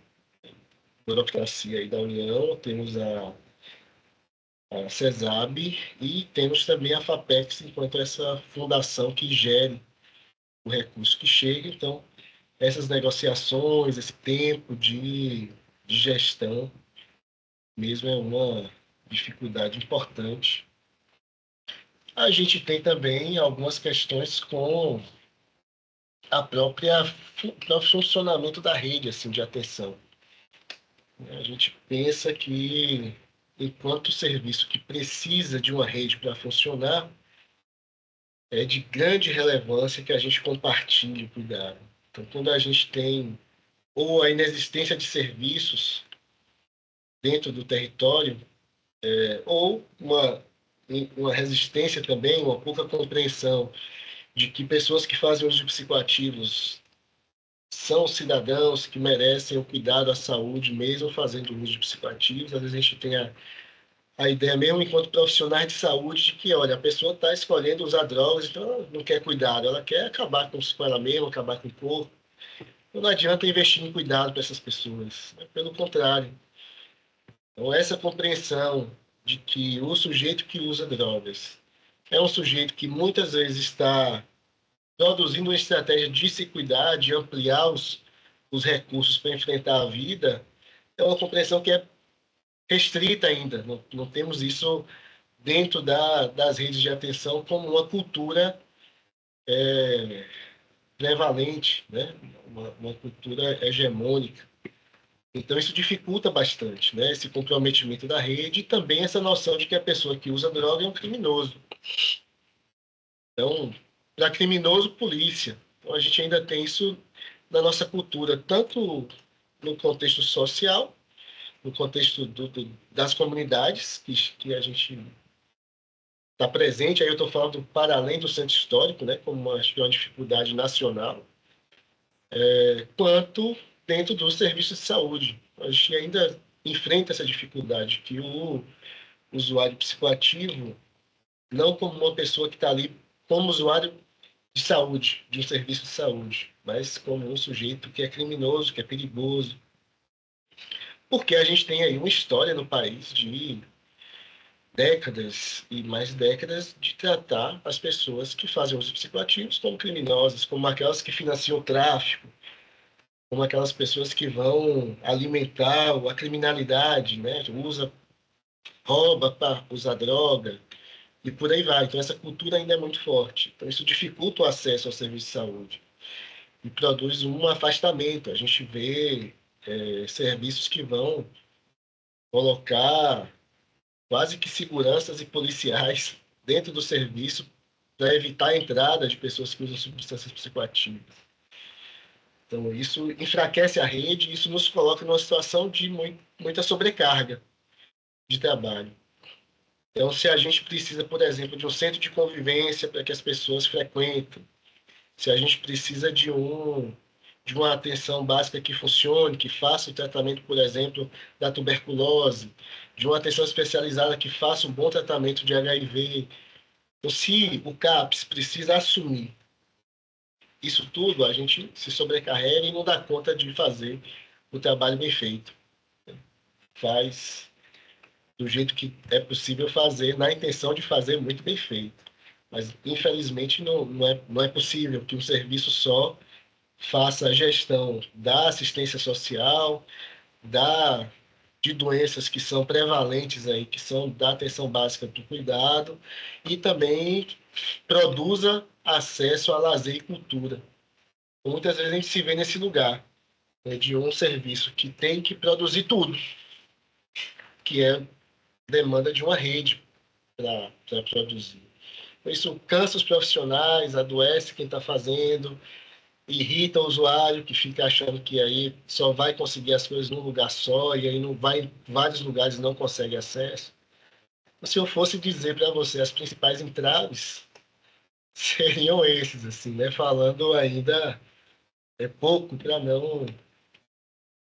Speaker 2: burocracia aí da União, temos a CESAB e temos também a FAPEX, enquanto essa fundação que gere o recurso que chega. Então, essas negociações, esse tempo de gestão mesmo é uma dificuldade importante. A gente tem também algumas questões com o próprio funcionamento da rede assim, de atenção. A gente pensa que, enquanto serviço que precisa de uma rede para funcionar, é de grande relevância que a gente compartilhe o cuidado. Então, quando a gente tem ou a inexistência de serviços dentro do território, ou uma resistência também, uma pouca compreensão de que pessoas que fazem uso de psicoativos são cidadãos que merecem o cuidado à saúde, mesmo fazendo uso de psicoativos. Às vezes a gente tem a ideia mesmo, enquanto profissionais de saúde, de que, olha, a pessoa está escolhendo usar drogas, então ela não quer cuidado, ela quer acabar com ela mesma, acabar com o corpo. Então não adianta investir em cuidado para essas pessoas, né? Pelo contrário. Então, essa compreensão de que o sujeito que usa drogas é um sujeito que muitas vezes está produzindo uma estratégia de se cuidar, de ampliar os recursos para enfrentar a vida, é uma compreensão que é restrita ainda. Não temos isso dentro das redes de atenção como uma cultura prevalente, né? Uma cultura hegemônica. Então, isso dificulta bastante, né, esse comprometimento da rede e também essa noção de que a pessoa que usa droga é um criminoso. Então, para criminoso, polícia. Então, a gente ainda tem isso na nossa cultura, tanto no contexto social, no contexto das comunidades que a gente está presente. Aí eu estou falando para além do centro histórico, né, como acho que é uma dificuldade nacional, quanto dentro dos serviços de saúde. A gente ainda enfrenta essa dificuldade, que o usuário psicoativo, não como uma pessoa que está ali como usuário de saúde, de um serviço de saúde, mas como um sujeito que é criminoso, que é perigoso. Porque a gente tem aí uma história no país de décadas e mais décadas de tratar as pessoas que fazem uso psicoativos como criminosas, como aquelas que financiam o tráfico, como aquelas pessoas que vão alimentar a criminalidade, né? Rouba para usar droga e por aí vai. Então essa cultura ainda é muito forte. Então isso dificulta o acesso ao serviço de saúde e produz um afastamento. A gente vê serviços que vão colocar quase que seguranças e policiais dentro do serviço para evitar a entrada de pessoas que usam substâncias psicoativas. Então, isso enfraquece a rede e isso nos coloca numa situação de muita sobrecarga de trabalho. Então, se a gente precisa, por exemplo, de um centro de convivência para que as pessoas frequentem, se a gente precisa de uma atenção básica que funcione, que faça o tratamento, por exemplo, da tuberculose, de uma atenção especializada que faça um bom tratamento de HIV. Então, se o CAPS precisa assumir isso tudo, a gente se sobrecarrega e não dá conta de fazer o trabalho bem feito. Faz do jeito que é possível fazer, na intenção de fazer muito bem feito. Mas, infelizmente, não é possível que um serviço só faça a gestão da assistência social, de doenças que são prevalentes aí, que são da atenção básica do cuidado, e também produza acesso a lazer e cultura. Muitas vezes a gente se vê nesse lugar, né, de um serviço que tem que produzir tudo, que é demanda de uma rede para produzir. Isso cansa os profissionais, adoece quem está fazendo, irrita o usuário que fica achando que aí só vai conseguir as coisas num lugar só e aí não vai em vários lugares e não consegue acesso. Se eu fosse dizer para você as principais entraves, seriam esses, assim, né? Falando ainda pouco para não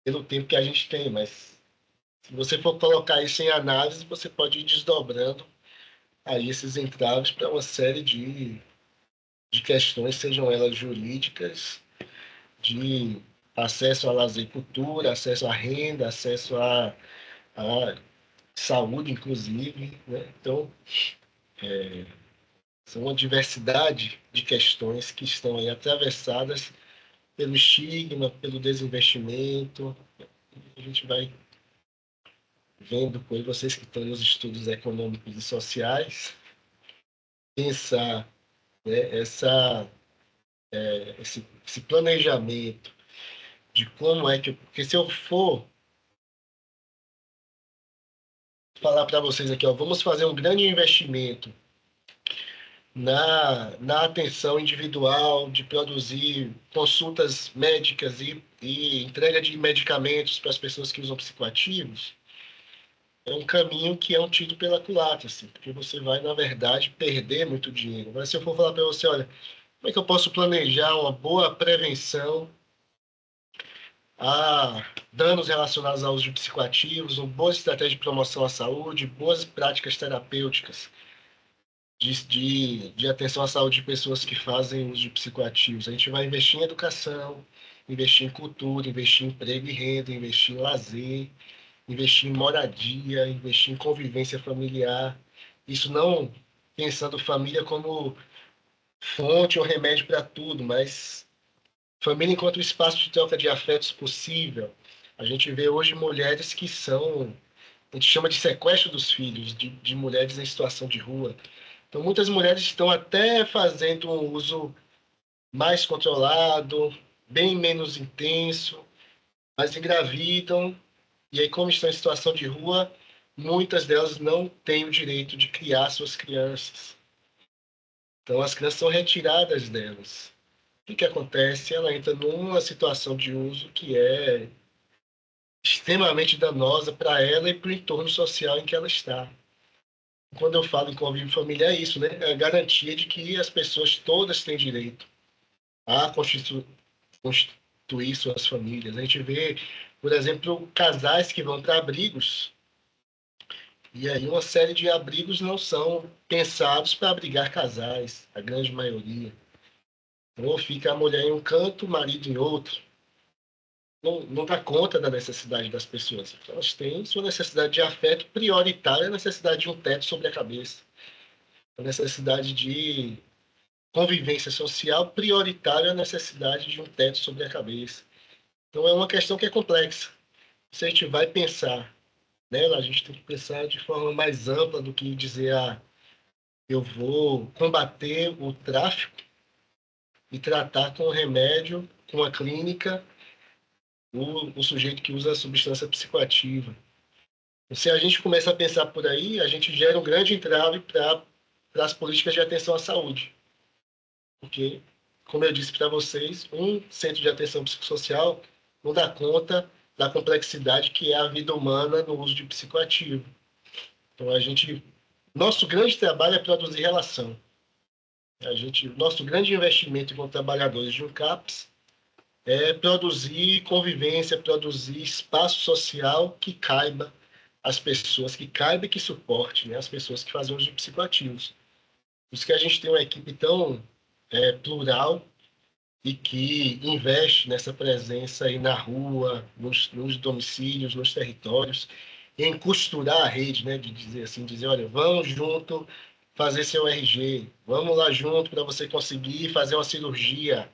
Speaker 2: pelo tempo que a gente tem, mas se você for colocar isso em análise, você pode ir desdobrando aí esses entraves para uma série de questões, sejam elas jurídicas, de acesso a lazer e cultura, acesso à renda, acesso à saúde, inclusive, né? Então, são uma diversidade de questões que estão aí atravessadas pelo estigma, pelo desinvestimento. A gente vai vendo com vocês que estão nos estudos econômicos e sociais, pensar, né, esse planejamento de como é que... Porque se eu for falar para vocês aqui, ó, vamos fazer um grande investimento na atenção individual, de produzir consultas médicas e entrega de medicamentos para as pessoas que usam psicoativos, é um caminho que é um tiro pela culatra, assim, porque você vai, na verdade, perder muito dinheiro. Mas se eu for falar para você, olha, como é que eu posso planejar uma boa prevenção a danos relacionados ao uso de psicoativos, uma boa estratégia de promoção à saúde, boas práticas terapêuticas de atenção à saúde de pessoas que fazem uso de psicoativos. A gente vai investir em educação, investir em cultura, investir em emprego e renda, investir em lazer, investir em moradia, investir em convivência familiar. Isso não pensando família como fonte ou remédio para tudo, mas família enquanto espaço de troca de afetos possível. A gente vê hoje mulheres que são, a gente chama de sequestro dos filhos, de mulheres em situação de rua. Então, muitas mulheres estão até fazendo um uso mais controlado, bem menos intenso, mas engravidam, e aí, como estão em situação de rua, muitas delas não têm o direito de criar suas crianças. Então, as crianças são retiradas delas. O que acontece? Ela entra numa situação de uso que é extremamente danosa para ela e para o entorno social em que ela está. Quando eu falo em convívio familiar, é isso, né? É a garantia de que as pessoas todas têm direito a constituir suas famílias. A gente vê, por exemplo, casais que vão para abrigos, e aí uma série de abrigos não são pensados para abrigar casais, a grande maioria. Ou fica a mulher em um canto, o marido em outro. Não dá conta da necessidade das pessoas. Elas têm sua necessidade de afeto prioritária, a necessidade de um teto sobre a cabeça. A necessidade de convivência social prioritária, a necessidade de um teto sobre a cabeça. Então, é uma questão que é complexa. Se a gente vai pensar nela, a gente tem que pensar de forma mais ampla do que dizer, eu vou combater o tráfico e tratar com remédio, com a clínica, o sujeito que usa a substância psicoativa. Se a gente começa a pensar por aí, a gente gera um grande entrave para as políticas de atenção à saúde. Porque, como eu disse para vocês, um centro de atenção psicossocial não dá conta da complexidade que é a vida humana no uso de psicoativo. Então, nosso grande trabalho é produzir relação. Nosso grande investimento como trabalhadores de um CAPS é produzir convivência, produzir espaço social que caiba as pessoas, que caiba e que suporte, né, as pessoas que fazem uso de psicoativos. Por isso que a gente tem uma equipe tão plural e que investe nessa presença aí na rua, nos domicílios, nos territórios, em costurar a rede, né, de dizer assim, olha, vamos junto fazer seu RG, vamos lá junto para você conseguir fazer uma cirurgia,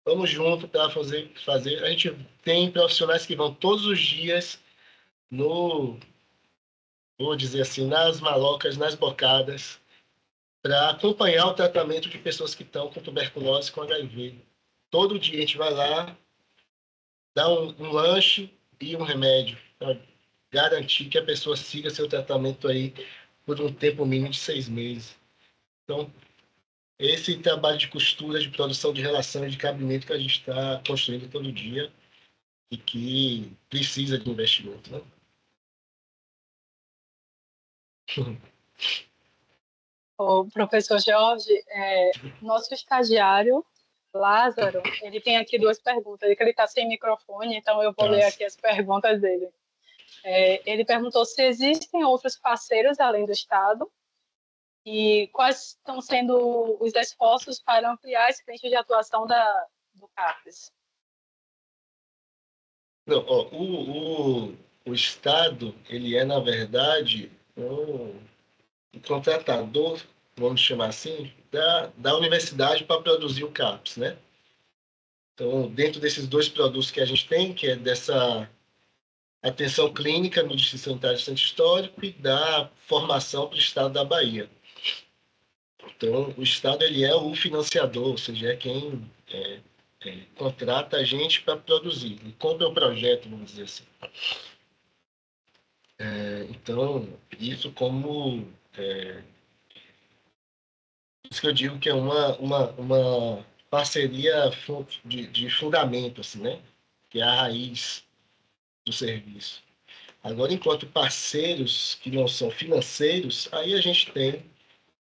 Speaker 2: vamos junto para fazer. A gente tem profissionais que vão todos os dias vou dizer assim, nas malocas, nas bocadas, para acompanhar o tratamento de pessoas que estão com tuberculose, com HIV. Todo dia a gente vai lá, dá um lanche e um remédio, para garantir que a pessoa siga seu tratamento aí por um tempo mínimo de 6 meses. Então, esse trabalho de costura, de produção de relação e de cabimento que a gente está construindo todo dia e que precisa de investimento, né?
Speaker 1: O professor Jorge, nosso estagiário, Lázaro, ele tem aqui duas perguntas. Ele está sem microfone, então eu vou ler aqui as perguntas dele. Ele perguntou se existem outros parceiros além do Estado e quais estão sendo os esforços para ampliar esse frente de atuação do CAPES.
Speaker 2: Não, ó, o Estado, ele é, na verdade, um contratador, vamos chamar assim, da universidade para produzir o CAPES, né? Então, dentro desses dois produtos que a gente tem, que é dessa atenção clínica no Distrito Sanitário do Centro Histórico e da formação para o Estado da Bahia. Então, o Estado ele é o financiador, ou seja, é quem contrata a gente para produzir, ele compra o projeto, vamos dizer assim. Então, isso como... isso que eu digo que é uma parceria de fundamento, assim, né? Que é a raiz do serviço. Agora, enquanto parceiros que não são financeiros, aí a gente tem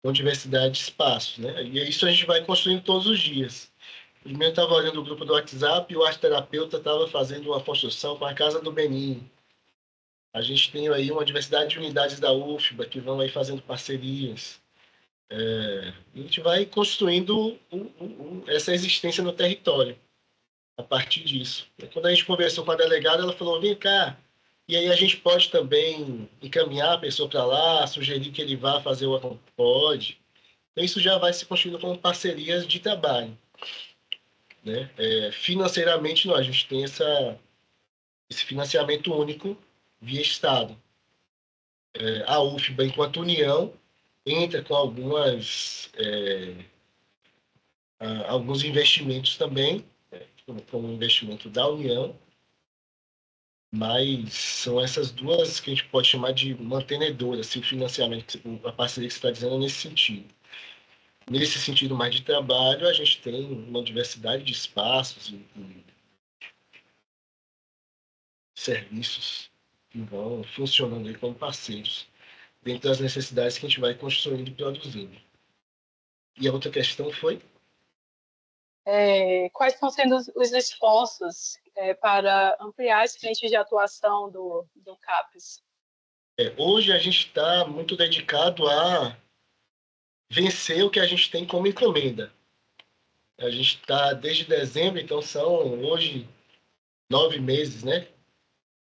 Speaker 2: uma diversidade de espaços, né? E isso a gente vai construindo todos os dias. Primeiro estava olhando o grupo do WhatsApp e o arteterapeuta estava fazendo uma construção com a Casa do Benin. A gente tem aí uma diversidade de unidades da UFBA que vão aí fazendo parcerias. A gente vai construindo essa existência no território a partir disso. Quando a gente conversou com a delegada, ela falou, vem cá, e aí a gente pode também encaminhar a pessoa para lá, sugerir que ele vá fazer o pode. Então, isso já vai se construindo como parcerias de trabalho. Né? Financeiramente, não, a gente tem esse financiamento único via Estado. A UFBA, enquanto União, entra com alguns investimentos também, como investimento da União, Mas são essas duas que a gente pode chamar de mantenedoras, se o financiamento, a parceria que você está dizendo é nesse sentido. Nesse sentido mais de trabalho, a gente tem uma diversidade de espaços e serviços que vão funcionando aí como parceiros, dentro das necessidades que a gente vai construindo e produzindo. E a outra questão foi?
Speaker 1: Quais estão sendo os esforços para ampliar as frentes de atuação do CAPES?
Speaker 2: Hoje a gente está muito dedicado a vencer o que a gente tem como encomenda. A gente está desde dezembro, então são hoje 9 meses, né?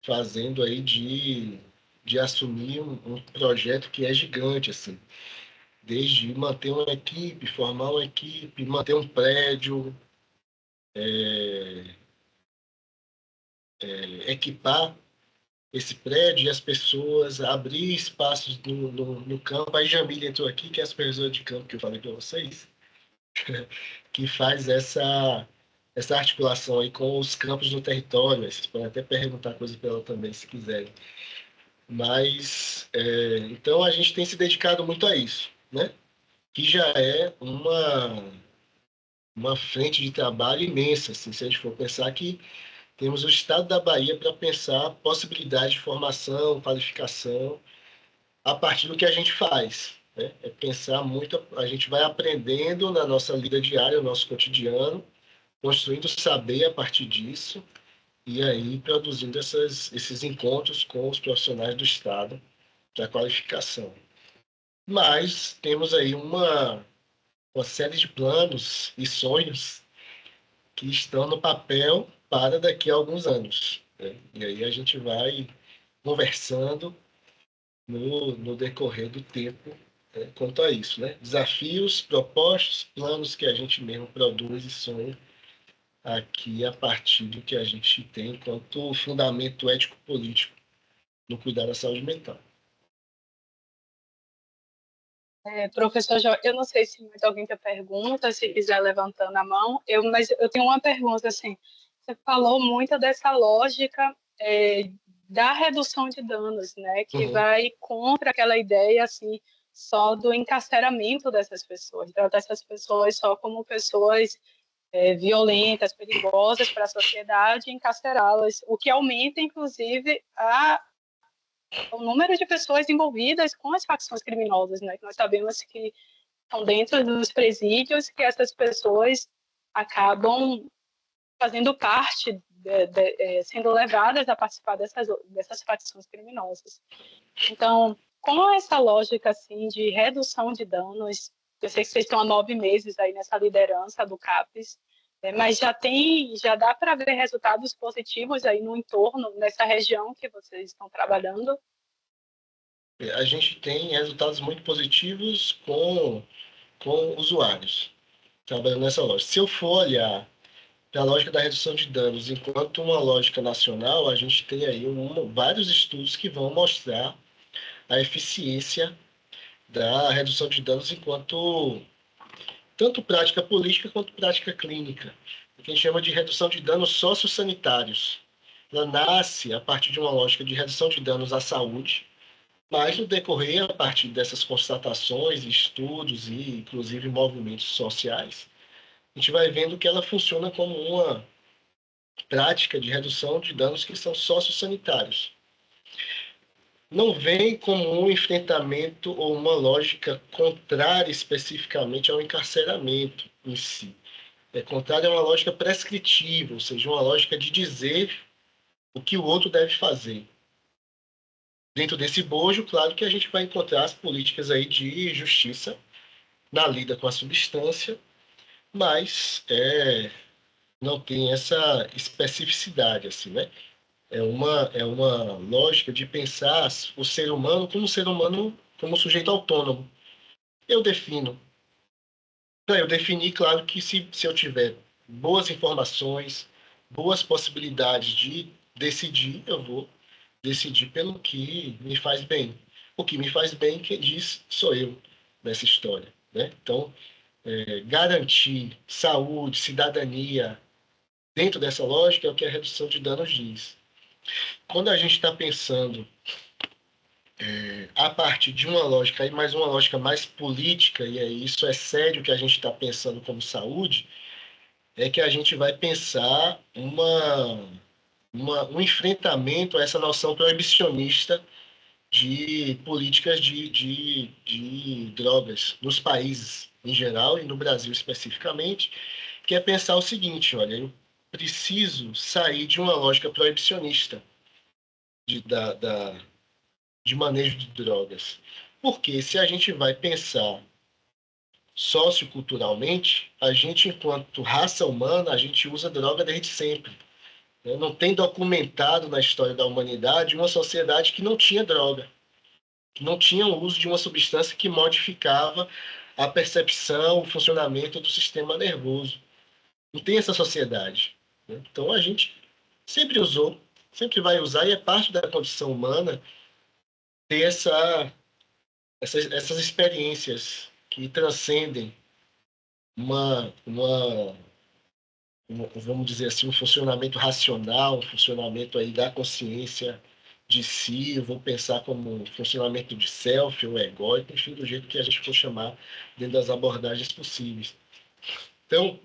Speaker 2: Fazendo aí de assumir um projeto que é gigante, assim. Desde manter uma equipe, formar uma equipe, manter um prédio, equipar esse prédio e as pessoas, abrir espaços no campo. A Jamília entrou aqui, que é a supervisora de campo que eu falei para vocês, que faz essa articulação aí com os campos no território. Vocês podem até perguntar coisa para ela também, se quiserem. Mas, então, a gente tem se dedicado muito a isso, né? Que já é uma frente de trabalho imensa, assim, se a gente for pensar que temos o estado da Bahia para pensar possibilidade de formação, qualificação, a partir do que a gente faz. Né? É pensar muito, a gente vai aprendendo na nossa vida diária, no nosso cotidiano, construindo saber a partir disso, e aí produzindo esses encontros com os profissionais do Estado da qualificação. Mas temos aí uma série de planos e sonhos que estão no papel para daqui a alguns anos. Né? E aí a gente vai conversando no decorrer do tempo quanto a isso. Né? Desafios, propostas, planos que a gente mesmo produz e sonha aqui a partir do que a gente tem enquanto fundamento ético-político no cuidar da saúde mental.
Speaker 1: Professor Jorge, eu não sei se mais alguém tem pergunta, se quiser levantando a mão, mas eu tenho uma pergunta, assim, você falou muito dessa lógica da redução de danos, né, que vai contra aquela ideia, assim, só do encarceramento dessas pessoas, tratar essas pessoas só como pessoas violentas, perigosas para a sociedade, e encarcerá-las, o que aumenta, inclusive, o número de pessoas envolvidas com as facções criminosas, né? Que nós sabemos que estão dentro dos presídios, que essas pessoas acabam fazendo parte, sendo levadas a participar dessas facções criminosas. Então, com essa lógica assim de redução de danos, eu sei que vocês estão há 9 meses aí nessa liderança do CAPES, mas já dá para ver resultados positivos aí no entorno, nessa região que vocês estão trabalhando?
Speaker 2: A gente tem resultados muito positivos com usuários trabalhando nessa lógica. Se eu for olhar para a lógica da redução de danos enquanto uma lógica nacional, a gente tem aí vários estudos que vão mostrar a eficiência da redução de danos enquanto tanto prática política quanto prática clínica, o que a gente chama de redução de danos sociossanitários. Ela nasce a partir de uma lógica de redução de danos à saúde, mas no decorrer, a partir dessas constatações, estudos e, inclusive, movimentos sociais, a gente vai vendo que ela funciona como uma prática de redução de danos que são sociossanitários. Não vem como um enfrentamento ou uma lógica contrária especificamente ao encarceramento em si. É contrária a uma lógica prescritiva, ou seja, uma lógica de dizer o que o outro deve fazer. Dentro desse bojo, claro que a gente vai encontrar as políticas aí de justiça na lida com a substância, mas não tem essa especificidade, assim, né? É uma lógica de pensar o ser humano como um ser humano, como um sujeito autônomo. Eu defino. Para eu definir, claro que se eu tiver boas informações, boas possibilidades de decidir, eu vou decidir pelo que me faz bem. O que me faz bem, quem diz, sou eu nessa história. Né? Então, garantir saúde, cidadania, dentro dessa lógica, é o que a redução de danos diz. Quando a gente está pensando a partir de uma lógica, aí mais uma lógica mais política, e aí isso é sério que a gente está pensando como saúde, é que a gente vai pensar um enfrentamento a essa noção proibicionista de políticas de drogas nos países em geral e no Brasil especificamente, que é pensar o seguinte: olha, eu preciso sair de uma lógica proibicionista de, da, da, de manejo de drogas. Porque se a gente vai pensar socioculturalmente, a gente, enquanto raça humana, a gente usa droga desde sempre. Não tem documentado na história da humanidade uma sociedade que não tinha droga, que não tinha o uso de uma substância que modificava a percepção, o funcionamento do sistema nervoso. Não tem essa sociedade. Então a gente sempre usou, sempre vai usar, e é parte da condição humana ter essas experiências que transcendem vamos dizer assim, um funcionamento racional, um funcionamento aí da consciência de si, eu vou pensar como um funcionamento de self ou egóico, enfim, do jeito que a gente for chamar dentro das abordagens possíveis. Então,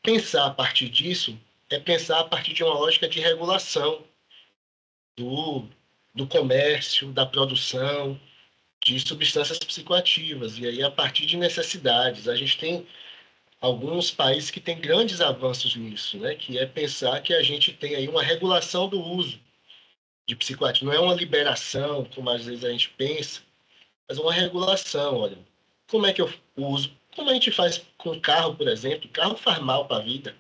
Speaker 2: pensar a partir disso é pensar a partir de uma lógica de regulação do comércio, da produção de substâncias psicoativas, e aí a partir de necessidades. A gente tem alguns países que têm grandes avanços nisso, né? Que é pensar que a gente tem aí uma regulação do uso de psicoativos. Não é uma liberação, como às vezes a gente pensa, mas uma regulação. Olha, como é que eu uso? Como a gente faz com carro, por exemplo? O carro faz mal para a vida,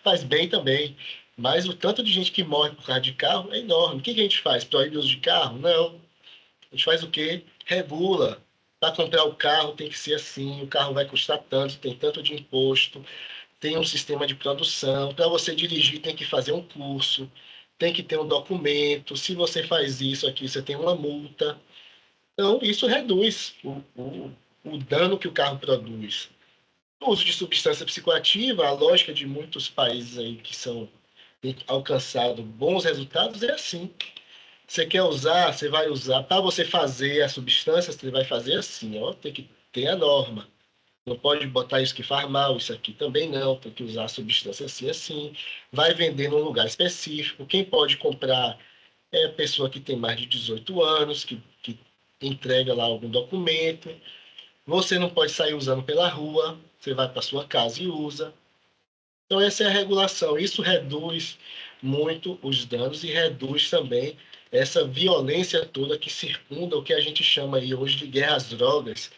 Speaker 2: faz bem também. Mas o tanto de gente que morre por causa de carro é enorme. O que a gente faz? Proíbe o uso de carro? Não. A gente faz o quê? Regula. Para comprar o carro tem que ser assim, o carro vai custar tanto, tem tanto de imposto, tem um sistema de produção. Para você dirigir tem que fazer um curso, tem que ter um documento. Se você faz isso aqui, você tem uma multa. Então, isso reduz o dano que o carro produz. O uso de substância psicoativa, a lógica de muitos países aí que têm alcançado bons resultados é assim. Você quer usar, você vai usar. Para você fazer a substância, você vai fazer assim, ó, tem que ter a norma. Não pode botar isso que faz mal, isso aqui também não, tem que usar a substância assim, assim. Vai vender num lugar específico. Quem pode comprar é a pessoa que tem mais de 18 anos, que entrega lá algum documento. Você não pode sair usando pela rua, você vai para sua casa e usa. Então, essa é a regulação. Isso reduz muito os danos e reduz também essa violência toda que circunda o que a gente chama aí hoje de guerra às drogas,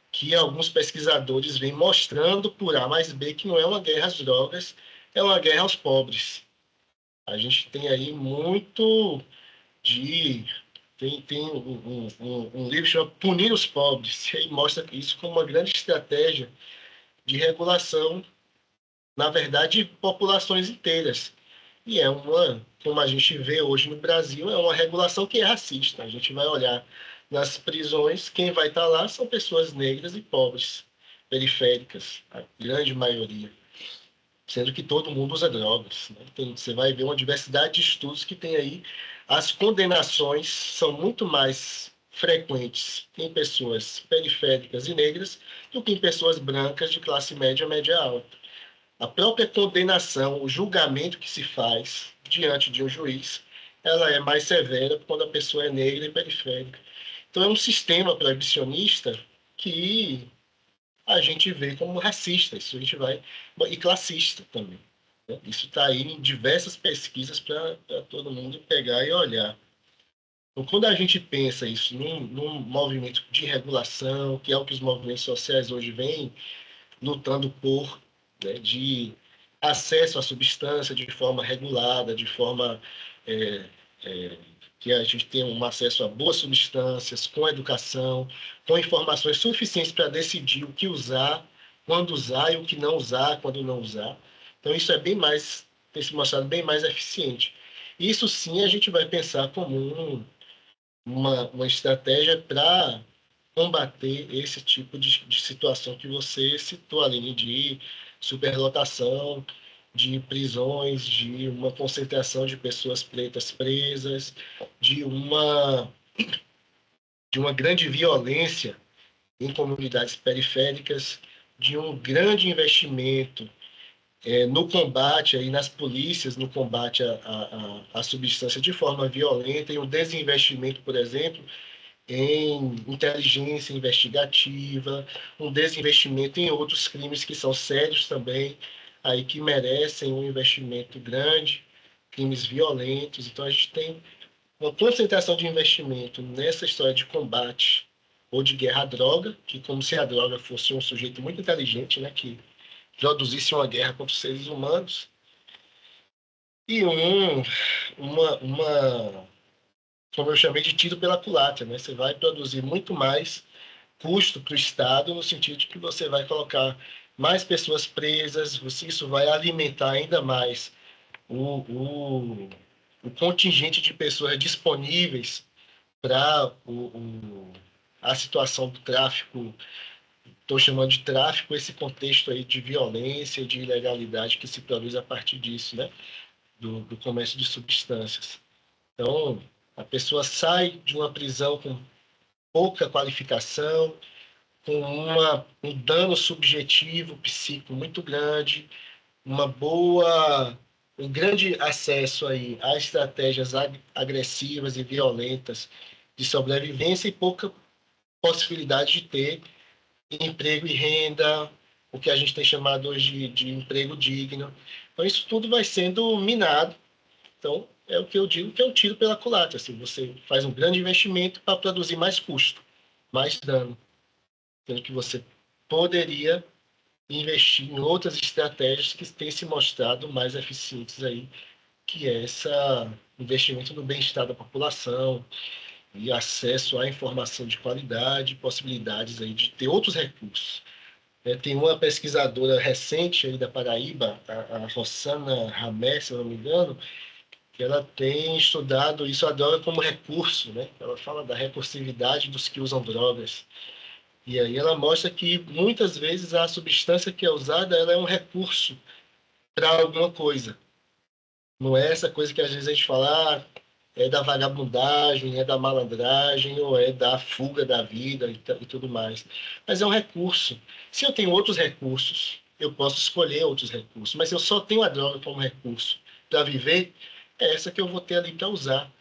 Speaker 2: que alguns pesquisadores vêm mostrando por A mais B que não é uma guerra às drogas, é uma guerra aos pobres. A gente tem aí muito de... Tem um livro chamado Punir os Pobres, e mostra isso como uma grande estratégia de regulação, na verdade, de populações inteiras. E é como a gente vê hoje no Brasil, é uma regulação que é racista. A gente vai olhar nas prisões, quem vai estar lá são pessoas negras e pobres, periféricas, a grande maioria. Sendo que todo mundo usa drogas. Né? Você vai ver uma diversidade de estudos que tem aí. As condenações são muito mais frequentes em pessoas periféricas e negras do que em pessoas brancas de classe média, média alta. A própria condenação, o julgamento que se faz diante de um juiz, ela é mais severa quando a pessoa é negra e periférica. Então, é um sistema proibicionista que a gente vê como racista, isso a gente vai... E classista também. Né? Isso está aí em diversas pesquisas para todo mundo pegar e olhar. Então, quando a gente pensa isso num movimento de regulação, que é o que os movimentos sociais hoje vêm lutando por, né, de acesso à substância de forma regulada, de forma que a gente tenha um acesso a boas substâncias, com educação, com informações suficientes para decidir o que usar, quando usar e o que não usar, quando não usar. Então, isso é bem mais, tem se mostrado bem mais eficiente. Isso sim a gente vai pensar como uma estratégia para combater esse tipo de situação que você citou, Aline, de superlotação de prisões, de uma concentração de pessoas pretas presas, de uma grande violência em comunidades periféricas, de um grande investimento no combate, aí, nas polícias, no combate à substância de forma violenta, e um desinvestimento, por exemplo, em inteligência investigativa, um desinvestimento em outros crimes que são sérios também, aí que merecem um investimento grande, crimes violentos. Então, a gente tem uma concentração de investimento nessa história de combate ou de guerra à droga, que como se a droga fosse um sujeito muito inteligente, né, que produzisse uma guerra contra os seres humanos, e como eu chamei de tiro pela culatra, né? Você vai produzir muito mais custo para o Estado, no sentido de que você vai colocar mais pessoas presas, isso vai alimentar ainda mais o contingente de pessoas disponíveis para a situação do tráfico. Estou chamando de tráfico esse contexto aí de violência, de ilegalidade que se produz a partir disso, né? Do comércio de substâncias. Então, a pessoa sai de uma prisão com pouca qualificação, com um dano subjetivo psíquico muito grande, um grande acesso aí a estratégias agressivas e violentas de sobrevivência e pouca possibilidade de ter emprego e renda, o que a gente tem chamado hoje de emprego digno. Então, isso tudo vai sendo minado. Então, é o que eu digo que é um tiro pela culatra. Assim, você faz um grande investimento para produzir mais custo, mais dano, sendo que você poderia investir em outras estratégias que têm se mostrado mais eficientes aí, que é esse investimento no bem-estar da população e acesso à informação de qualidade, possibilidades aí de ter outros recursos. Tem uma pesquisadora recente aí da Paraíba, a Rossana Ramé, se eu não me engano, que ela tem estudado isso, a droga como recurso, né? Ela fala da recursividade dos que usam drogas. E aí ela mostra que muitas vezes a substância que é usada, ela é um recurso para alguma coisa. Não é essa coisa que às vezes a gente fala, é da vagabundagem, é da malandragem, ou é da fuga da vida e tudo mais. Mas é um recurso. Se eu tenho outros recursos, eu posso escolher outros recursos. Mas se eu só tenho a droga como recurso para viver, é essa que eu vou ter ali para usar.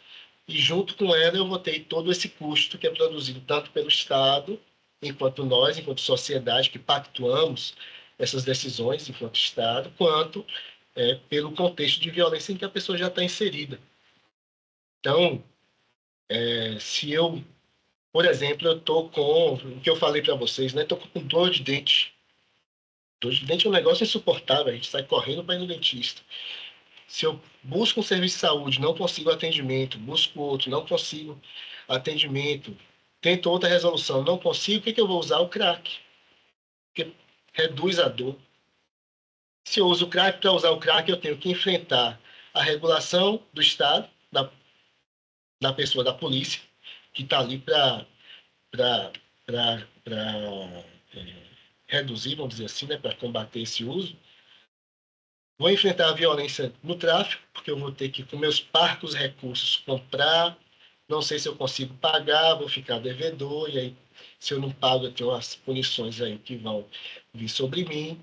Speaker 2: E junto com ela eu vou ter todo esse custo que é produzido tanto pelo Estado, enquanto nós, enquanto sociedade, que pactuamos essas decisões enquanto Estado, quanto pelo contexto de violência em que a pessoa já está inserida. Então, se eu, por exemplo, eu estou com, o que eu falei para vocês, né? Estou com dor de dente. Dor de dente é um negócio insuportável, a gente sai correndo para ir no dentista. Se eu busco um serviço de saúde, não consigo atendimento, busco outro, não consigo atendimento, tento outra resolução, não consigo, o que eu vou usar? O crack, porque reduz a dor. Se eu uso o crack, para usar o crack, eu tenho que enfrentar a regulação do Estado, da pessoa, da polícia, que está ali para reduzir, vamos dizer assim, né, para combater esse uso. Vou enfrentar a violência no tráfico, porque eu vou ter que, com meus parcos recursos, comprar. Não sei se eu consigo pagar, vou ficar devedor, e aí, se eu não pago, eu tenho as punições aí que vão vir sobre mim.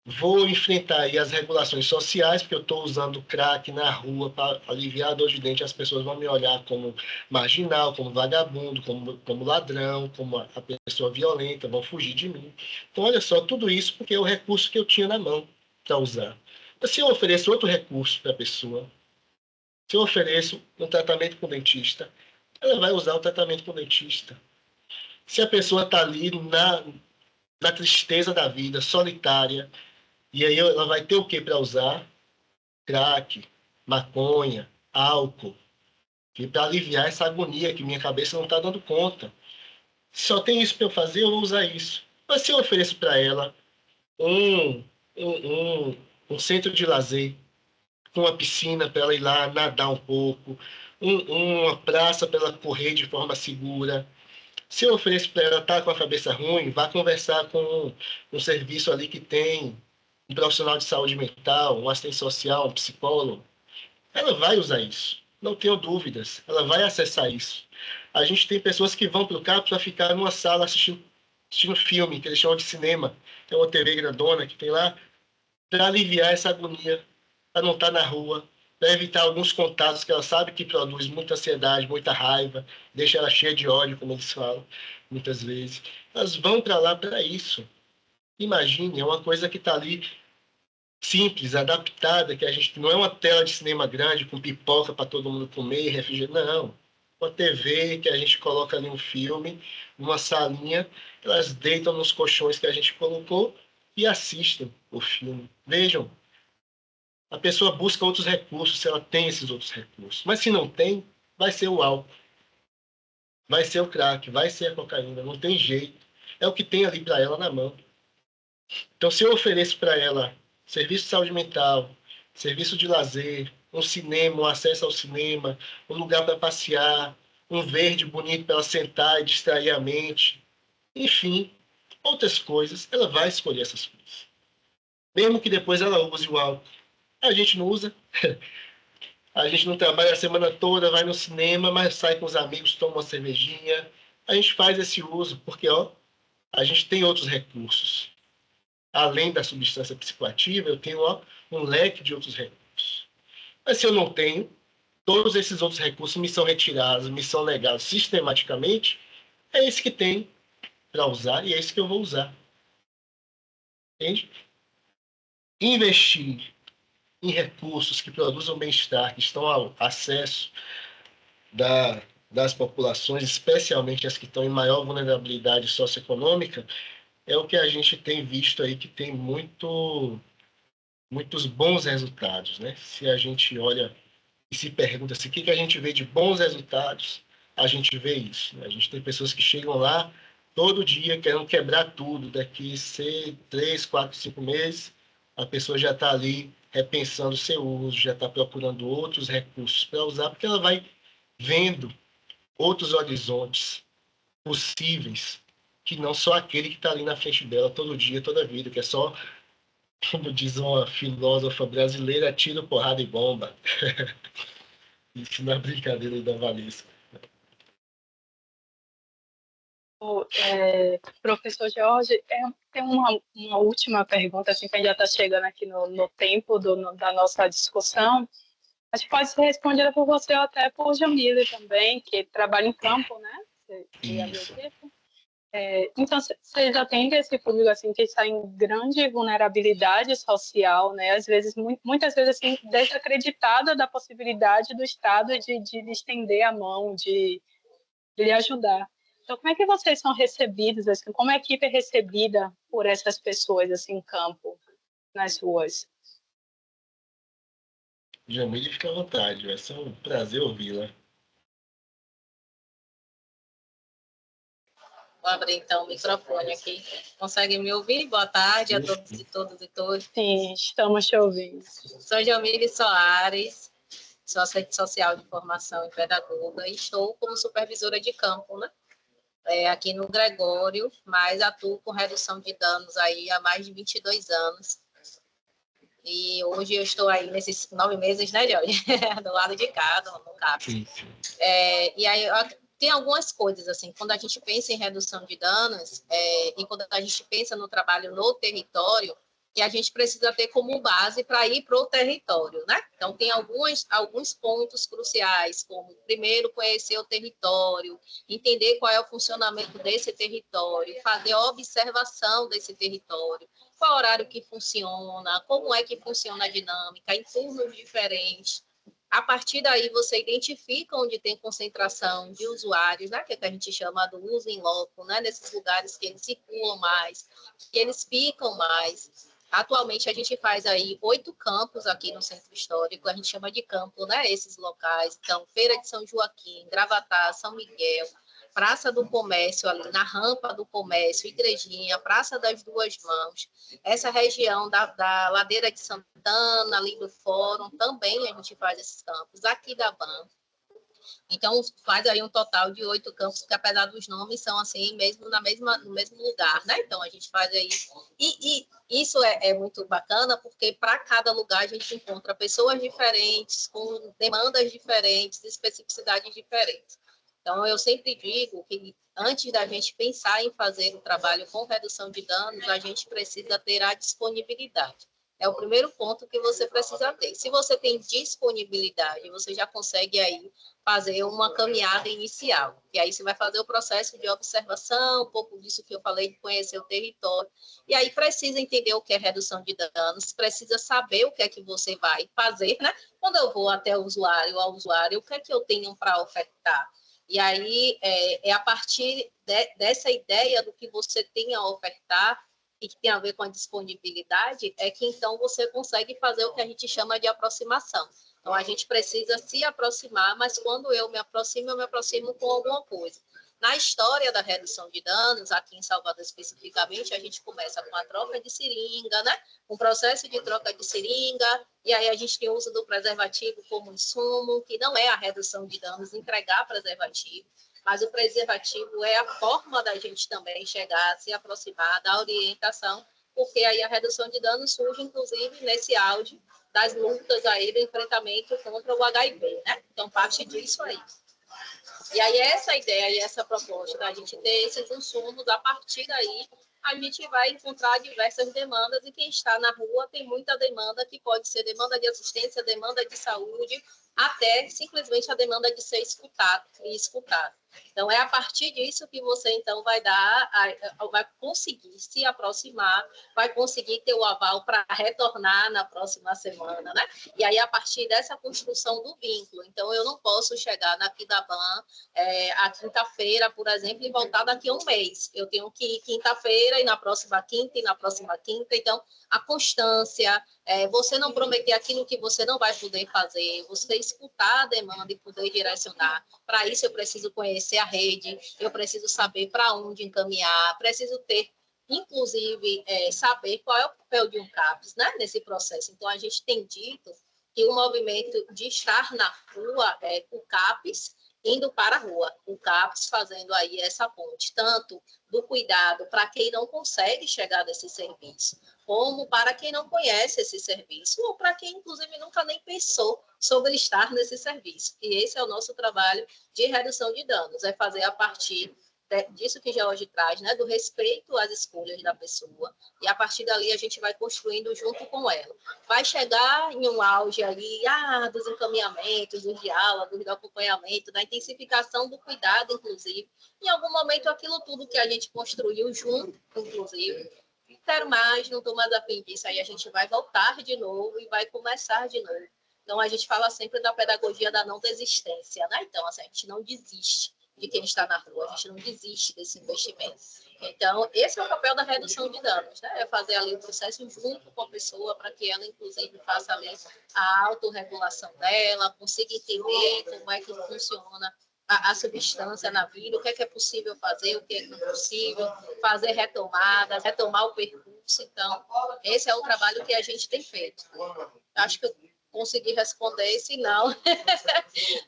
Speaker 2: Vou enfrentar aí as regulações sociais, porque eu estou usando crack na rua para aliviar a dor de dente. As pessoas vão me olhar como marginal, como vagabundo, como ladrão, como a pessoa violenta, vão fugir de mim. Então, olha só, tudo isso porque é o recurso que eu tinha na mão para usar. Mas se eu ofereço outro recurso para a pessoa, se eu ofereço um tratamento com dentista, ela vai usar o tratamento com dentista. Se a pessoa está ali na tristeza da vida, solitária, e aí ela vai ter o que para usar? Crack, maconha, álcool, para aliviar essa agonia que minha cabeça não está dando conta. Se só tem isso para eu fazer, eu vou usar isso. Mas se eu ofereço para ela um centro de lazer, com uma piscina para ela ir lá nadar um pouco, uma praça para ela correr de forma segura. Se eu ofereço para ela estar com a cabeça ruim, vá conversar com um serviço ali que tem um profissional de saúde mental, um assistente social, um psicólogo, ela vai usar isso. Não tenho dúvidas. Ela vai acessar isso. A gente tem pessoas que vão para o CAPS para ficar numa sala assistindo filme, que eles chamam de cinema. Tem uma TV grandona que tem lá, para aliviar essa agonia, para não estar na rua, para evitar alguns contatos que ela sabe que produz muita ansiedade, muita raiva, deixa ela cheia de ódio, como eles falam, muitas vezes. Elas vão para lá para isso. Imagine, é uma coisa que está ali simples, adaptada, que a gente não é uma tela de cinema grande com pipoca para todo mundo comer, refrigerante, não. Uma TV que a gente coloca ali um filme, uma salinha, elas deitam nos colchões que a gente colocou e assistem o filme. Vejam, a pessoa busca outros recursos, se ela tem esses outros recursos. Mas se não tem, vai ser o álcool, vai ser o crack, vai ser a cocaína, não tem jeito. É o que tem ali para ela na mão. Então, se eu ofereço para ela serviço de saúde mental, serviço de lazer, um cinema, um acesso ao cinema, um lugar para passear, um verde bonito para ela sentar e distrair a mente, enfim, outras coisas, ela vai escolher essas coisas. Mesmo que depois ela use o álcool. A gente não usa. A gente não trabalha a semana toda, vai no cinema, mas sai com os amigos, toma uma cervejinha. A gente faz esse uso porque, a gente tem outros recursos. Além da substância psicoativa, eu tenho um leque de outros recursos. Mas se eu não tenho, todos esses outros recursos me são retirados, me são negados sistematicamente, é esse que tem para usar e é esse que eu vou usar. Entende? Investir em recursos que produzam bem-estar, que estão ao acesso das populações, especialmente as que estão em maior vulnerabilidade socioeconômica, é o que a gente tem visto aí que tem muitos bons resultados, né? Se a gente olha e se pergunta assim, o que a gente vê de bons resultados, a gente vê isso, né? A gente tem pessoas que chegam lá todo dia querendo quebrar tudo, daqui 3, 4, 5 meses, a pessoa já está ali repensando o seu uso, já está procurando outros recursos para usar, porque ela vai vendo outros horizontes possíveis, que não só aquele que está ali na frente dela todo dia, toda a vida, que é só, como diz uma filósofa brasileira, tiro, porrada e bomba. Isso não é brincadeira aí da Valesca.
Speaker 1: Professor Jorge, tem uma última pergunta, assim, que a gente já está chegando aqui no tempo da nossa discussão. Acho que pode ser respondida por você ou até por Jamile também, que trabalha em campo, né?
Speaker 2: Isso.
Speaker 1: Então, vocês atendem esse público assim, que está em grande vulnerabilidade social, né? Às vezes, muitas vezes, assim, desacreditada da possibilidade do Estado de lhe estender a mão, de lhe ajudar. Então, como é que vocês são recebidos, assim, como a equipe é recebida por essas pessoas, assim, em campo, nas ruas?
Speaker 2: Jamile, fica à vontade, vai ser um prazer ouvi-la.
Speaker 4: Vou abrir, então, o microfone aqui. Conseguem me ouvir? Boa tarde a todos e todas e todos.
Speaker 1: Sim, estamos te ouvindo.
Speaker 4: Sou Jamile Soares, sou assistente social de formação e pedagoga e estou como supervisora de campo, né? Aqui no Gregório, mas atuo com redução de danos aí há mais de 22 anos. E hoje eu estou aí nesses 9 meses, né, Jorge? Do lado de cá, no CAPS. E aí tem algumas coisas, assim, quando a gente pensa em redução de danos e quando a gente pensa no trabalho no território, e a gente precisa ter como base para ir para o território, né? Então, tem alguns pontos cruciais, como, primeiro, conhecer o território, entender qual é o funcionamento desse território, fazer a observação desse território, qual horário que funciona, como é que funciona a dinâmica, em turnos diferentes. A partir daí, você identifica onde tem concentração de usuários, né, que a gente chama do uso em loco, né, nesses lugares que eles circulam mais, que eles ficam mais. Atualmente, a gente faz aí 8 campos aqui no Centro Histórico, a gente chama de campo, né, esses locais. Então, Feira de São Joaquim, Gravatá, São Miguel, Praça do Comércio, ali na Rampa do Comércio, Igrejinha, Praça das Duas Mãos, essa região da Ladeira de Santana, ali do Fórum, também a gente faz esses campos, aqui da Ban. Então, faz aí um total de 8 campos, que apesar dos nomes, são assim, mesmo no mesmo lugar, né? Então, a gente faz aí... Isso é muito bacana, porque para cada lugar a gente encontra pessoas diferentes, com demandas diferentes, especificidades diferentes. Então, eu sempre digo que antes da gente pensar em fazer o trabalho com redução de danos, a gente precisa ter a disponibilidade. É o primeiro ponto que você precisa ter. Se você tem disponibilidade, você já consegue aí fazer uma caminhada inicial. E aí você vai fazer o processo de observação, um pouco disso que eu falei, de conhecer o território. E aí precisa entender o que é redução de danos, precisa saber o que é que você vai fazer, né? Quando eu vou até o usuário, ao usuário, o que é que eu tenho para ofertar? E aí é a partir dessa ideia do que você tem a ofertar e que tem a ver com a disponibilidade, é que então você consegue fazer o que a gente chama de aproximação. Então, a gente precisa se aproximar, mas quando eu me aproximo com alguma coisa. Na história da redução de danos, aqui em Salvador especificamente, a gente começa com a troca de seringa, né? Um processo de troca de seringa, e aí a gente tem o uso do preservativo como insumo, que não é a redução de danos, entregar preservativo, mas o preservativo é a forma da gente também chegar, se aproximar da orientação, porque aí a redução de danos surge, inclusive, nesse auge das lutas aí do enfrentamento contra o HIV, né? Então, parte disso aí. E aí, essa ideia e essa proposta da gente ter esses insumos, a partir daí, a gente vai encontrar diversas demandas, e quem está na rua tem muita demanda, que pode ser demanda de assistência, demanda de saúde, até simplesmente a demanda de ser escutado e escutado. Então, é a partir disso que você, então, vai conseguir se aproximar, vai conseguir ter o aval para retornar na próxima semana, né? E aí, a partir dessa construção do vínculo. Então, eu não posso chegar na Quindaban a quinta-feira, por exemplo, e voltar daqui a um mês. Eu tenho que ir quinta-feira e na próxima quinta e na próxima quinta. Então, a constância, você não prometer aquilo que você não vai poder fazer, você escutar a demanda e poder direcionar. Para isso, eu preciso conhecer a rede, eu preciso saber para onde encaminhar, preciso ter, inclusive, saber qual é o papel de um CAPS, né, nesse processo. Então, a gente tem dito que o movimento de estar na rua é o CAPS indo para a rua, o CAPS fazendo aí essa ponte, tanto do cuidado para quem não consegue chegar nesse serviço, como para quem não conhece esse serviço, ou para quem, inclusive, nunca nem pensou sobre estar nesse serviço. E esse é o nosso trabalho de redução de danos, é fazer a partir disso que George traz, né, do respeito às escolhas da pessoa, e a partir dali a gente vai construindo junto com ela. Vai chegar em um auge ali, dos encaminhamentos, dos diálogos, do acompanhamento, da intensificação do cuidado, inclusive. Em algum momento, aquilo tudo que a gente construiu junto, inclusive, não quero mais, não estou mais a fim disso, aí a gente vai voltar de novo e vai começar de novo. Então, a gente fala sempre da pedagogia da não desistência, né? Então, assim, a gente não desiste de quem está na rua, a gente não desiste desse investimento. Então, esse é o papel da redução de danos, né? É fazer ali o processo junto com a pessoa para que ela, inclusive, faça ali a autorregulação dela, consiga entender como é que funciona a substância na vida, o que é possível fazer, o que é não é possível, fazer retomadas, retomar o percurso. Então, esse é o trabalho que a gente tem feito. Acho que eu consegui responder, se não...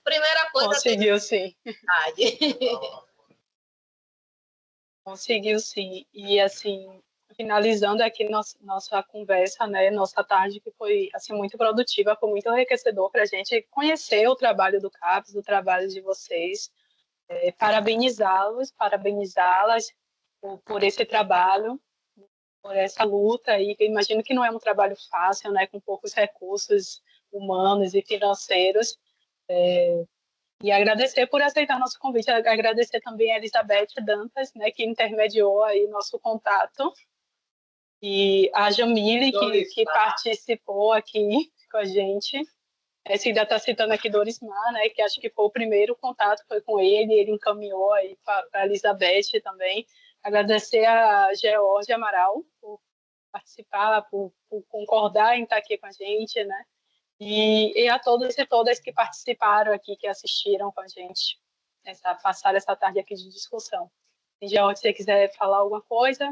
Speaker 4: Primeira coisa...
Speaker 1: Conseguiu, sim. Conseguiu, sim. E, assim, finalizando aqui nossa conversa, né, nossa tarde, que foi, assim, muito produtiva, foi muito enriquecedor para a gente conhecer o trabalho do CAPS, o trabalho de vocês, parabenizá-los, parabenizá-las por esse trabalho, por essa luta aí, que eu imagino que não é um trabalho fácil, né, com poucos recursos humanos e financeiros, e agradecer por aceitar nosso convite, agradecer também a Elizabeth Dantas, né, que intermediou aí nosso contato, e a Jamile, que participou aqui com a gente. Você ainda está citando aqui Dorismar, né, que acho que foi o primeiro contato, foi com ele encaminhou aí para a Elizabeth também. Agradecer a George Amaral por participar, por concordar em estar aqui com a gente, né? E a todos e todas que participaram aqui, que assistiram com a gente, passaram essa tarde aqui de discussão. E, George, se você quiser falar alguma coisa.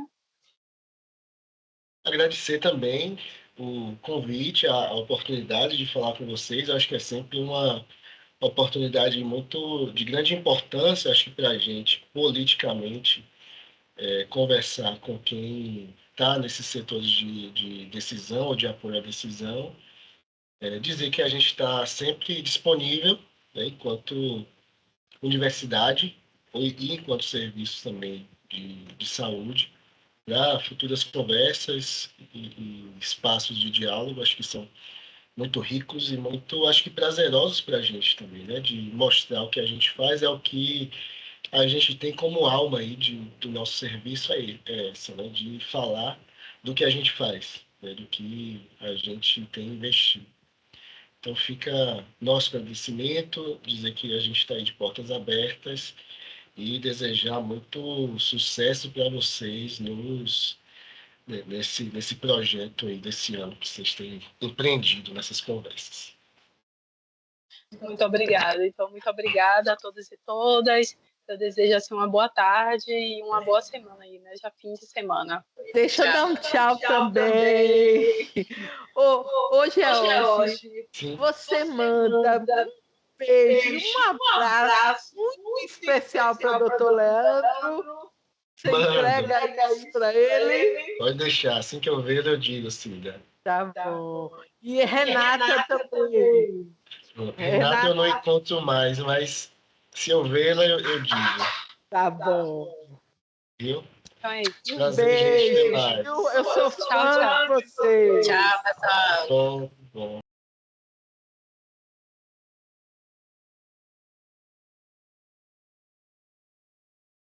Speaker 2: Agradecer também o convite, a oportunidade de falar com vocês. Acho que é sempre uma oportunidade de grande importância, acho que para a gente, politicamente, conversar com quem está nesses setores de decisão ou de apoio à decisão, dizer que a gente está sempre disponível, né, enquanto universidade e enquanto serviço também de saúde, para futuras conversas e espaços de diálogo, acho que são muito ricos e muito, acho que prazerosos para a gente também, né? De mostrar o que a gente faz, é o que a gente tem como alma aí do nosso serviço é essa, né? De falar do que a gente faz, né? Do que a gente tem investido. Então fica nosso agradecimento, dizer que a gente está aí de portas abertas e desejar muito sucesso para vocês nesse projeto aí desse ano que vocês têm empreendido nessas conversas.
Speaker 1: Muito obrigada. Então, muito obrigada a todos e todas. Eu desejo assim, uma boa tarde e uma boa semana aí, né? Já fim de semana.
Speaker 3: Deixa eu dar um tchau também. Hoje é hoje.
Speaker 2: Sim.
Speaker 3: Você manda um beijo, um abraço muito especial para o doutor Leandro. Você entrega isso para ele.
Speaker 2: Pode deixar, assim que eu ver, eu digo, Cida.
Speaker 3: Tá bom. E Renata também.
Speaker 2: Renata eu não encontro mais, mas se eu vê-la, eu digo.
Speaker 3: Tá bom.
Speaker 2: Viu?
Speaker 1: Então é isso.
Speaker 2: Prazer, gente.
Speaker 3: Beijo. Eu sou fã de você.
Speaker 4: Tchau, pessoal.
Speaker 2: Bom.